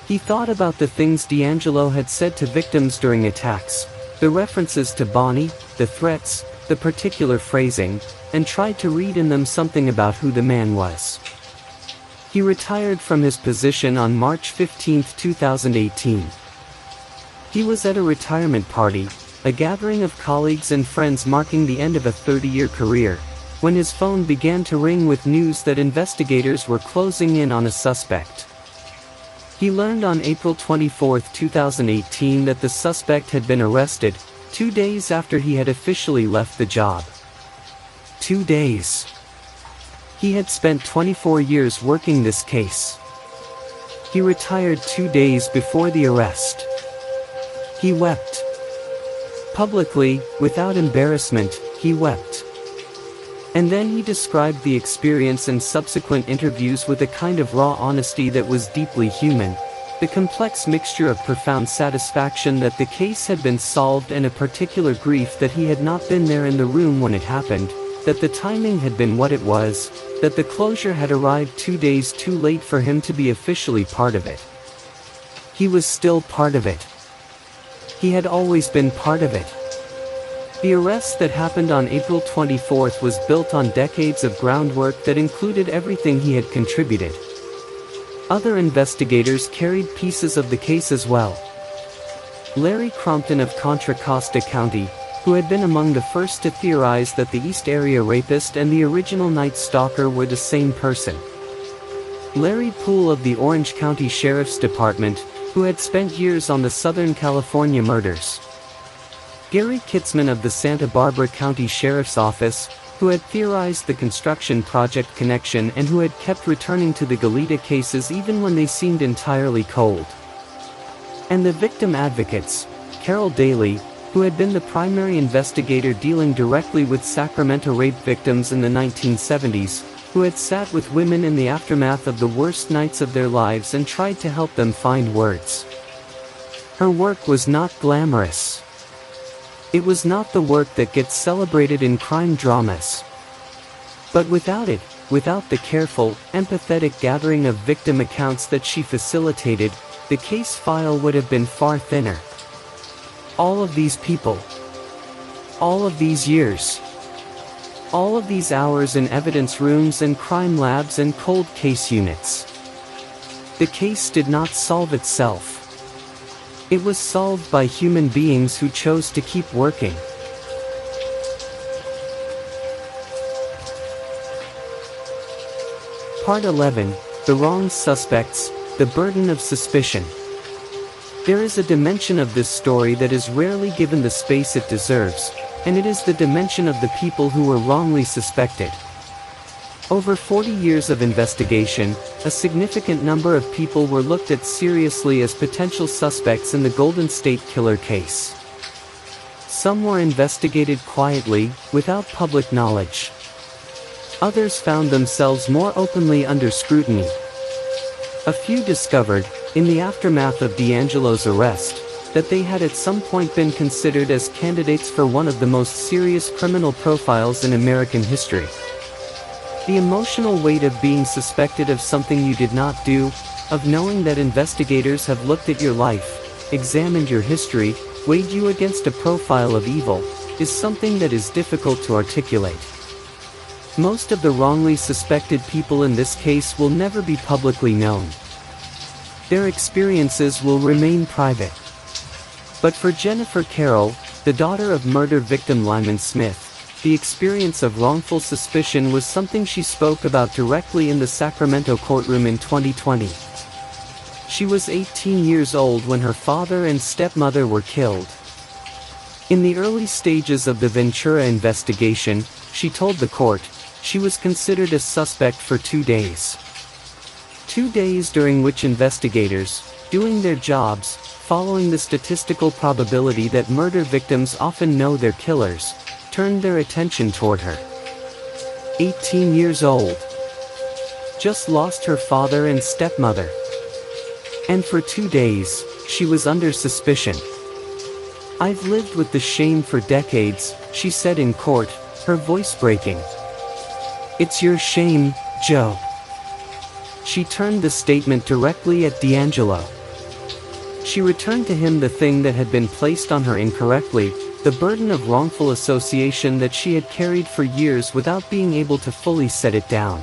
He thought about the things DeAngelo had said to victims during attacks, the references to Bonnie, the threats, the particular phrasing, and tried to read in them something about who the man was. He retired from his position on March 15, 2018. He was at a retirement party, a gathering of colleagues and friends marking the end of a 30-year career, when his phone began to ring with news that investigators were closing in on a suspect. He learned on April 24, 2018 that the suspect had been arrested, 2 days after he had officially left the job. 2 days. He had spent 24 years working this case. He retired 2 days before the arrest. He wept. Publicly, without embarrassment, he wept. And then he described the experience and subsequent interviews with a kind of raw honesty that was deeply human, the complex mixture of profound satisfaction that the case had been solved and a particular grief that he had not been there in the room when it happened, that the timing had been what it was, that the closure had arrived 2 days too late for him to be officially part of it. He was still part of it. He had always been part of it. The arrest that happened on April 24 was built on decades of groundwork that included everything he had contributed. Other investigators carried pieces of the case as well. Larry Crompton of Contra Costa County, who had been among the first to theorize that the East Area rapist and the original Night Stalker were the same person. Larry Poole of the Orange County Sheriff's Department, who had spent years on the Southern California murders. Gary Kitzman of the Santa Barbara County Sheriff's Office, who had theorized the construction project connection and who had kept returning to the Goleta cases even when they seemed entirely cold. And the victim advocates, Carol Daly, who had been the primary investigator dealing directly with Sacramento rape victims in the 1970s, who had sat with women in the aftermath of the worst nights of their lives and tried to help them find words. Her work was not glamorous. It was not the work that gets celebrated in crime dramas. But without it, without the careful, empathetic gathering of victim accounts that she facilitated, the case file would have been far thinner. All of these people. All of these years. All of these hours in evidence rooms and crime labs and cold case units. The case did not solve itself. It was solved by human beings who chose to keep working. Part 11, The Wrong Suspects, The Burden of Suspicion. There is a dimension of this story that is rarely given the space it deserves, and it is the dimension of the people who were wrongly suspected. Over 40 years of investigation, a significant number of people were looked at seriously as potential suspects in the Golden State Killer case. Some were investigated quietly, without public knowledge. Others found themselves more openly under scrutiny. A few discovered, in the aftermath of DeAngelo's arrest, that they had at some point been considered as candidates for one of the most serious criminal profiles in American history. The emotional weight of being suspected of something you did not do, of knowing that investigators have looked at your life, examined your history, weighed you against a profile of evil, is something that is difficult to articulate. Most of the wrongly suspected people in this case will never be publicly known. Their experiences will remain private. But for Jennifer Carroll, the daughter of murder victim Lyman Smith, the experience of wrongful suspicion was something she spoke about directly in the Sacramento courtroom in 2020. She was 18 years old when her father and stepmother were killed. In the early stages of the Ventura investigation, she told the court, she was considered a suspect for 2 days. 2 days during which investigators, doing their jobs, following the statistical probability that murder victims often know their killers, turned their attention toward her. 18 years old. Just lost her father and stepmother. And for 2 days, she was under suspicion. I've lived with the shame for decades, she said in court, her voice breaking. It's your shame, Joe. She turned the statement directly at DeAngelo. She returned to him the thing that had been placed on her incorrectly, the burden of wrongful association that she had carried for years without being able to fully set it down.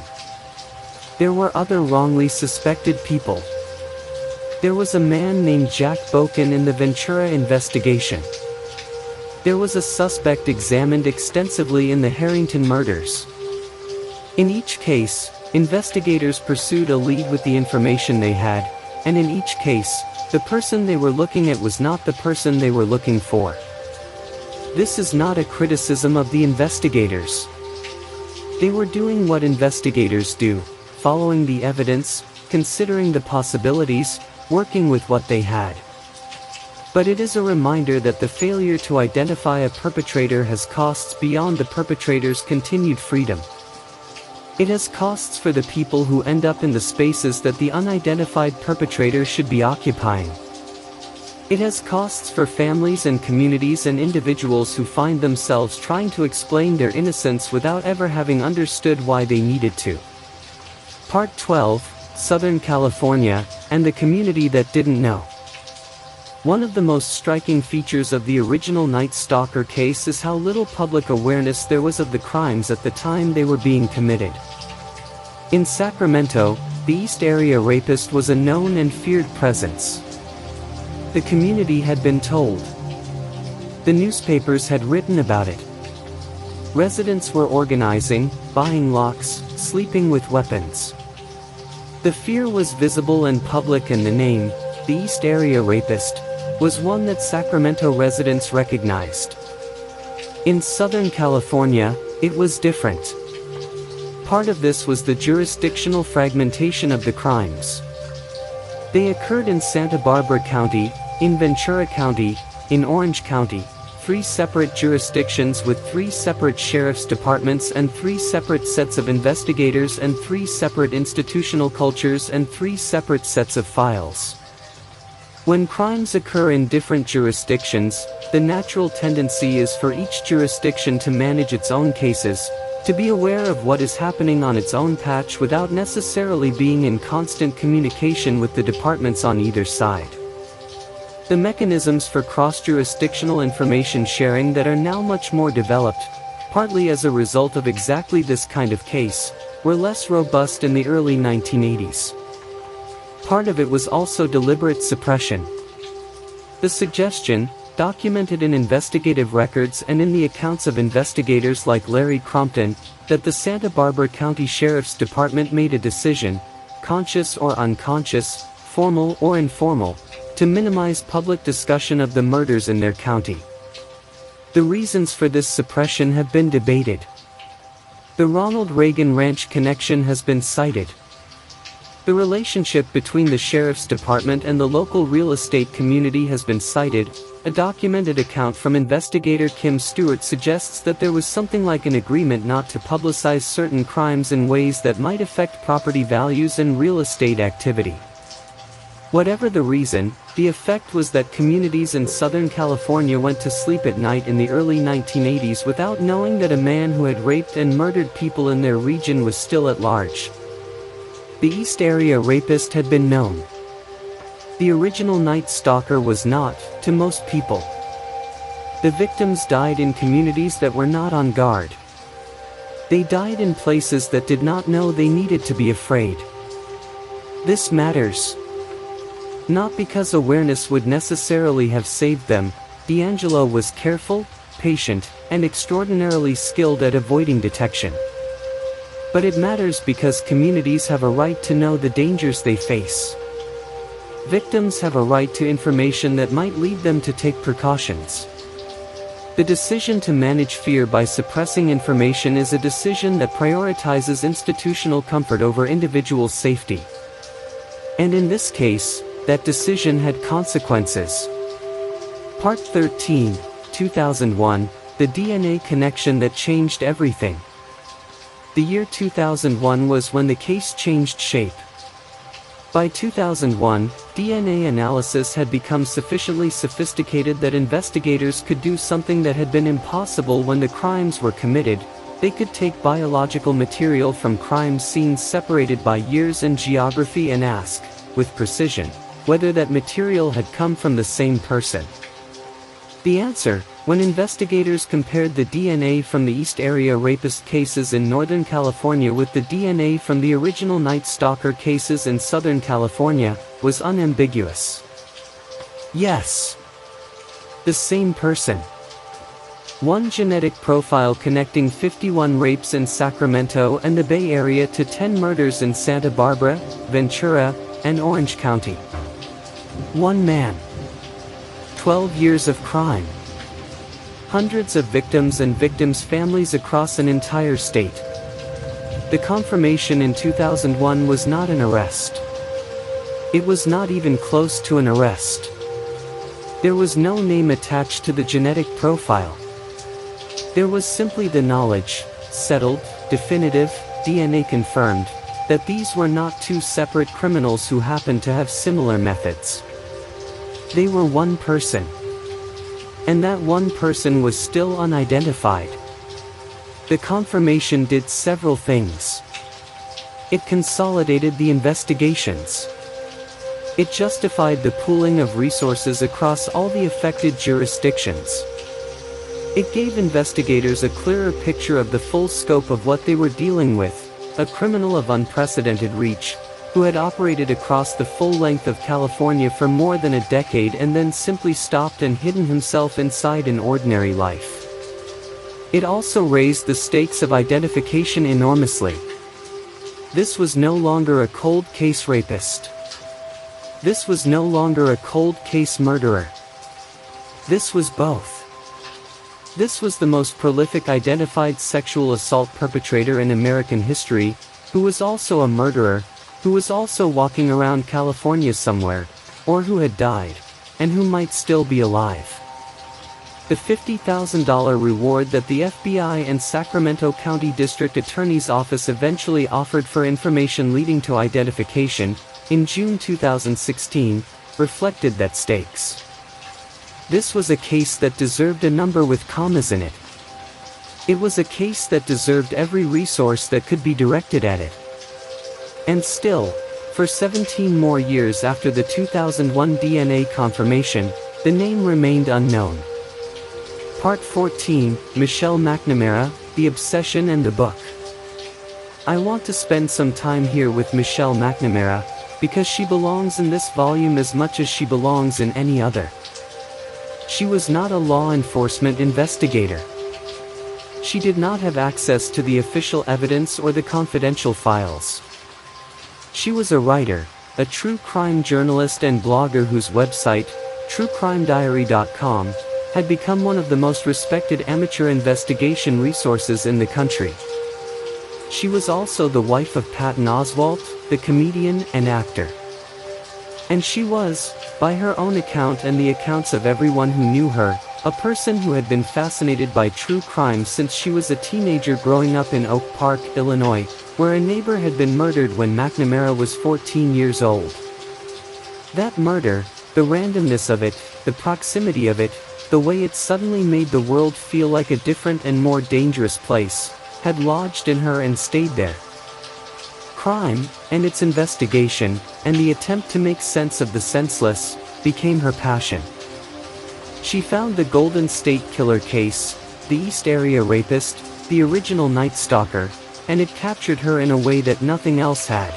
There were other wrongly suspected people. There was a man named Jack Boken in the Ventura investigation. There was a suspect examined extensively in the Harrington murders. In each case, investigators pursued a lead with the information they had, and in each case, the person they were looking at was not the person they were looking for. This is not a criticism of the investigators. They were doing what investigators do, following the evidence, considering the possibilities, working with what they had. But it is a reminder that the failure to identify a perpetrator has costs beyond the perpetrator's continued freedom. It has costs for the people who end up in the spaces that the unidentified perpetrator should be occupying. It has costs for families and communities and individuals who find themselves trying to explain their innocence without ever having understood why they needed to. Part 12, Southern California, and the community that didn't know. One of the most striking features of the original Night Stalker case is how little public awareness there was of the crimes at the time they were being committed. In Sacramento, the East Area rapist was a known and feared presence. The community had been told. The newspapers had written about it. Residents were organizing, buying locks, sleeping with weapons. The fear was visible and public, and the name, the East Area Rapist, was one that Sacramento residents recognized. In Southern California, it was different. Part of this was the jurisdictional fragmentation of the crimes. They occurred in Santa Barbara County, in Ventura County, in Orange County, 3 separate jurisdictions with 3 separate sheriff's departments and 3 separate sets of investigators and 3 separate institutional cultures and 3 separate sets of files. When crimes occur in different jurisdictions, the natural tendency is for each jurisdiction to manage its own cases, to be aware of what is happening on its own patch without necessarily being in constant communication with the departments on either side. The mechanisms for cross-jurisdictional information sharing that are now much more developed, partly as a result of exactly this kind of case, were less robust in the early 1980s. Part of it was also deliberate suppression. The suggestion, documented in investigative records and in the accounts of investigators like Larry Crompton, that the Santa Barbara County Sheriff's Department made a decision, conscious or unconscious, formal or informal, to minimize public discussion of the murders in their county. The reasons for this suppression have been debated. The Ronald Reagan Ranch connection has been cited. The relationship between the sheriff's department and the local real estate community has been cited. A documented account from investigator Kim Stewart suggests that there was something like an agreement not to publicize certain crimes in ways that might affect property values and real estate activity. Whatever the reason, the effect was that communities in Southern California went to sleep at night in the early 1980s without knowing that a man who had raped and murdered people in their region was still at large. The East Area rapist had been known. The original Night Stalker was not, to most people. The victims died in communities that were not on guard. They died in places that did not know they needed to be afraid. This matters. Not because awareness would necessarily have saved them. DeAngelo was careful, patient, and extraordinarily skilled at avoiding detection. But it matters because communities have a right to know the dangers they face. Victims have a right to information that might lead them to take precautions. The decision to manage fear by suppressing information is a decision that prioritizes institutional comfort over individual safety. And in this case, that decision had consequences. Part 13, 2001, the DNA connection that changed everything. The year 2001 was when the case changed shape. By 2001, DNA analysis had become sufficiently sophisticated that investigators could do something that had been impossible when the crimes were committed. They could take biological material from crime scenes separated by years and geography and ask, with precision, whether that material had come from the same person. The answer, when investigators compared the DNA from the East Area rapist cases in Northern California with the DNA from the original Night Stalker cases in Southern California, was unambiguous. Yes. The same person. One genetic profile connecting 51 rapes in Sacramento and the Bay Area to 10 murders in Santa Barbara, Ventura, and Orange County. One man. 12 years of crime. Hundreds of victims and victims' families across an entire state. The confirmation in 2001 was not an arrest. It was not even close to an arrest. There was no name attached to the genetic profile. There was simply the knowledge, settled, definitive, DNA confirmed, that these were not two separate criminals who happened to have similar methods. They were one person. And that one person was still unidentified. The confirmation did several things. It consolidated the investigations. It justified the pooling of resources across all the affected jurisdictions. It gave investigators a clearer picture of the full scope of what they were dealing with, a criminal of unprecedented reach, who had operated across the full length of California for more than a decade and then simply stopped and hidden himself inside an ordinary life. It also raised the stakes of identification enormously. This was no longer a cold case rapist. This was no longer a cold case murderer. This was both. This was the most prolific identified sexual assault perpetrator in American history, who was also a murderer, who was also walking around California somewhere, or who had died, and who might still be alive. The $50,000 reward that the FBI and Sacramento County District Attorney's Office eventually offered for information leading to identification, in June 2016, reflected that stakes. This was a case that deserved a number with commas in it. It was a case that deserved every resource that could be directed at it. And still, for 17 more years after the 2001 DNA confirmation, the name remained unknown. Part 14, Michelle McNamara, The Obsession and the Book. I want to spend some time here with Michelle McNamara, because she belongs in this volume as much as she belongs in any other. She was not a law enforcement investigator. She did not have access to the official evidence or the confidential files. She was a writer, a true crime journalist and blogger whose website, truecrimediary.com, had become one of the most respected amateur investigation resources in the country. She was also the wife of Patton Oswalt, the comedian and actor. And she was, by her own account and the accounts of everyone who knew her, a person who had been fascinated by true crime since she was a teenager growing up in Oak Park, Illinois, where a neighbor had been murdered when McNamara was 14 years old. That murder, the randomness of it, the proximity of it, the way it suddenly made the world feel like a different and more dangerous place, had lodged in her and stayed there. Crime, and its investigation, and the attempt to make sense of the senseless, became her passion. She found the Golden State Killer case, the East Area Rapist, the original Night Stalker, and it captured her in a way that nothing else had.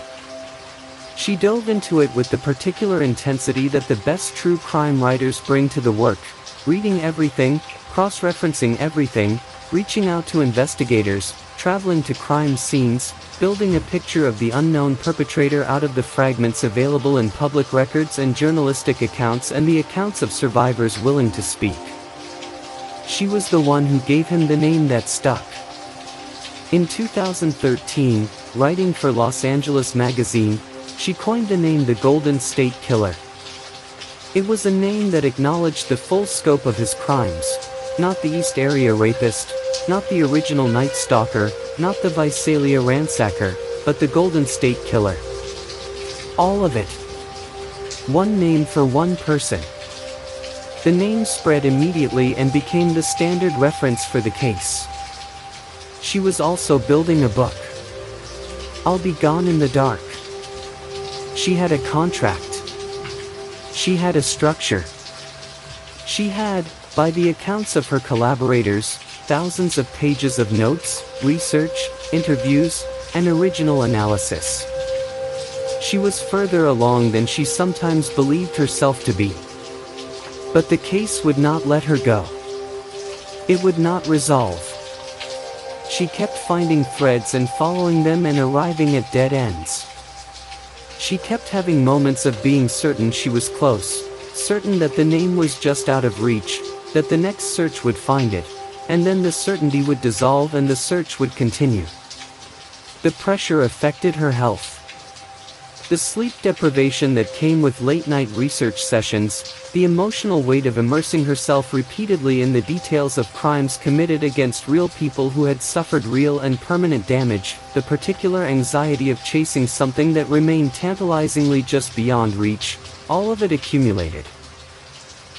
She dove into it with the particular intensity that the best true crime writers bring to the work, reading everything, cross-referencing everything, reaching out to investigators, traveling to crime scenes, building a picture of the unknown perpetrator out of the fragments available in public records and journalistic accounts and the accounts of survivors willing to speak. She was the one who gave him the name that stuck. In 2013, writing for Los Angeles Magazine, she coined the name the Golden State Killer. It was a name that acknowledged the full scope of his crimes, not the East Area Rapist, not the original Night Stalker, not the Visalia Ransacker, but the Golden State Killer. All of it. One name for one person. The name spread immediately and became the standard reference for the case. She was also building a book. I'll Be Gone in the Dark. She had a contract. She had a structure. She had, by the accounts of her collaborators, thousands of pages of notes, research, interviews, and original analysis. She was further along than she sometimes believed herself to be. But the case would not let her go. It would not resolve. She kept finding threads and following them and arriving at dead ends. She kept having moments of being certain she was close, certain that the name was just out of reach, that the next search would find it, and then the certainty would dissolve and the search would continue. The pressure affected her health. The sleep deprivation that came with late-night research sessions, the emotional weight of immersing herself repeatedly in the details of crimes committed against real people who had suffered real and permanent damage, the particular anxiety of chasing something that remained tantalizingly just beyond reach, all of it accumulated.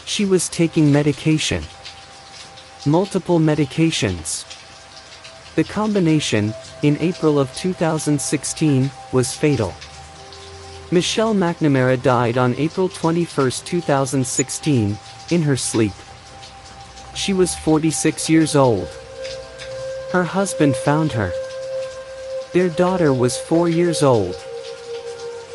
She was taking medication. Multiple medications. The combination, in April of 2016, was fatal. Michelle McNamara died on April 21, 2016, in her sleep. She was 46 years old. Her husband found her. Their daughter was 4 years old.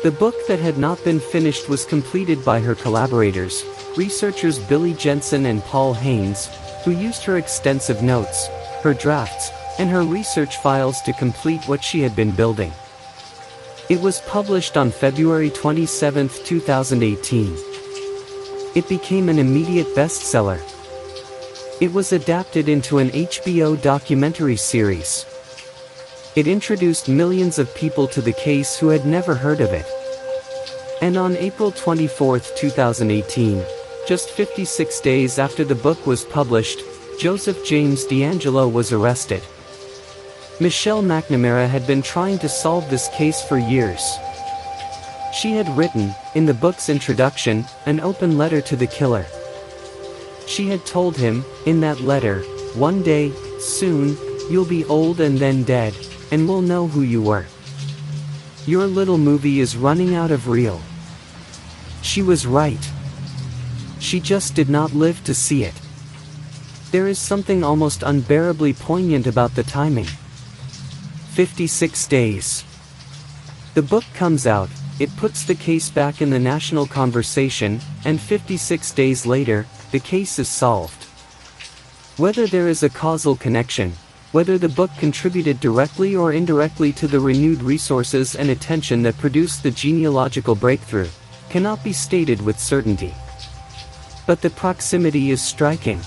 The book that had not been finished was completed by her collaborators, researchers Billy Jensen and Paul Haynes, who used her extensive notes, her drafts, and her research files to complete what she had been building. It was published on February 27, 2018. It became an immediate bestseller. It was adapted into an HBO documentary series. It introduced millions of people to the case who had never heard of it. And on April 24, 2018, just 56 days after the book was published, Joseph James DeAngelo was arrested. Michelle McNamara had been trying to solve this case for years. She had written, in the book's introduction, an open letter to the killer. She had told him, in that letter, "One day, soon, you'll be old and then dead, and we'll know who you were. Your little movie is running out of reel." She was right. She just did not live to see it. There is something almost unbearably poignant about the timing. 56 days. The book comes out, it puts the case back in the national conversation, and 56 days later, the case is solved. Whether there is a causal connection, whether the book contributed directly or indirectly to the renewed resources and attention that produced the genealogical breakthrough, cannot be stated with certainty. But the proximity is striking.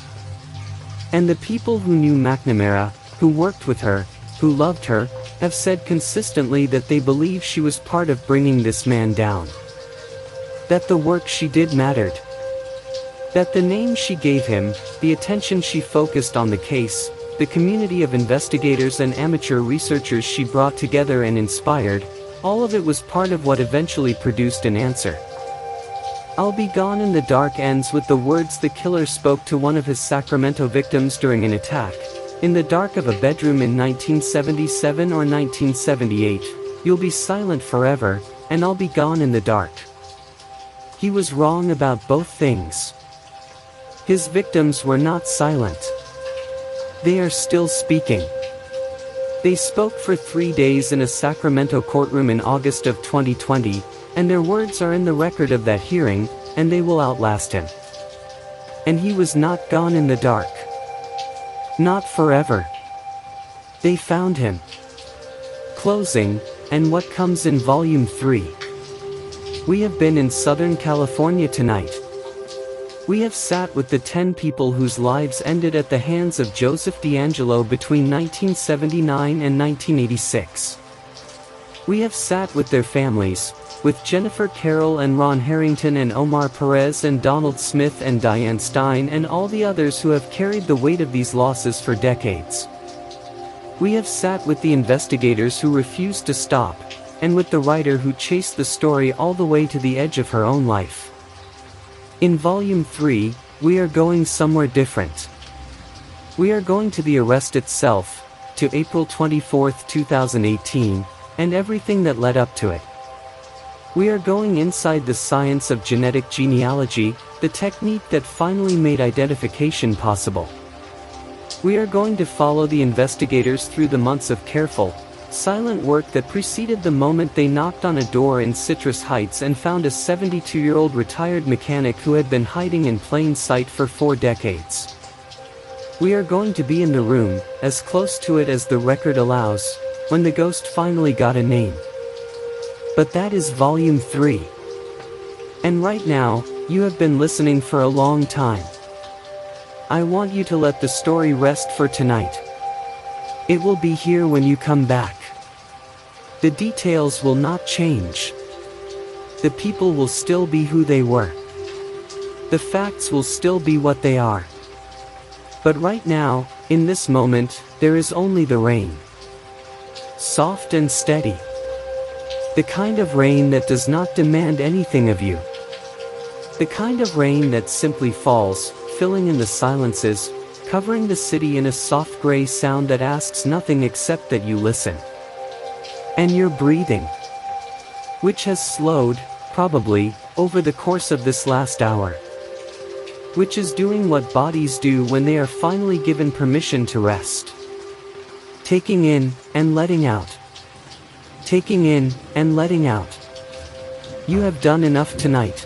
And the people who knew McNamara, who worked with her, who loved her, have said consistently that they believe she was part of bringing this man down. That the work she did mattered. That the name she gave him, the attention she focused on the case, the community of investigators and amateur researchers she brought together and inspired, all of it was part of what eventually produced an answer. "I'll be gone in the dark" ends with the words the killer spoke to one of his Sacramento victims during an attack. In the dark of a bedroom in 1977 or 1978, "You'll be silent forever, and I'll be gone in the dark." He was wrong about both things. His victims were not silent. They are still speaking. They spoke for 3 days in a Sacramento courtroom in August of 2020, and their words are in the record of that hearing, and they will outlast him. And he was not gone in the dark. Not forever. They found him. Closing, and what comes in Volume 3. We have been in Southern California tonight. We have sat with the 10 people whose lives ended at the hands of Joseph DeAngelo between 1979 and 1986. We have sat with their families, with Jennifer Carroll and Ron Harrington and Omar Perez and Donald Smith and Diane Stein and all the others who have carried the weight of these losses for decades. We have sat with the investigators who refused to stop, and with the writer who chased the story all the way to the edge of her own life. In Volume 3, we are going somewhere different. We are going to the arrest itself, to April 24, 2018, and everything that led up to it. We are going inside the science of genetic genealogy, the technique that finally made identification possible. We are going to follow the investigators through the months of careful, silent work that preceded the moment they knocked on a door in Citrus Heights and found a 72-year-old retired mechanic who had been hiding in plain sight for 4 decades. We are going to be in the room, as close to it as the record allows, when the ghost finally got a name. But that is Volume 3. And right now, you have been listening for a long time. I want you to let the story rest for tonight. It will be here when you come back. The details will not change. The people will still be who they were. The facts will still be what they are. But right now, in this moment, there is only the rain. Soft and steady. The kind of rain that does not demand anything of you. The kind of rain that simply falls, filling in the silences, covering the city in a soft gray sound that asks nothing except that you listen. And your breathing, which has slowed, probably, over the course of this last hour. Which is doing what bodies do when they are finally given permission to rest. Taking in, and letting out. Taking in, and letting out. You have done enough tonight.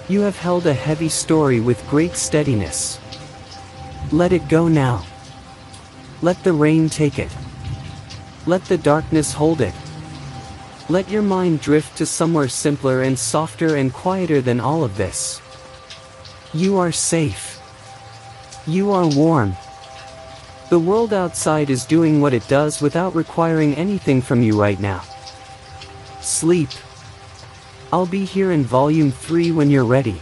You have held a heavy story with great steadiness. Let it go now. Let the rain take it. Let the darkness hold it. Let your mind drift to somewhere simpler and softer and quieter than all of this. You are safe. You are warm. The world outside is doing what it does without requiring anything from you right now. Sleep. I'll be here in Volume 3 when you're ready.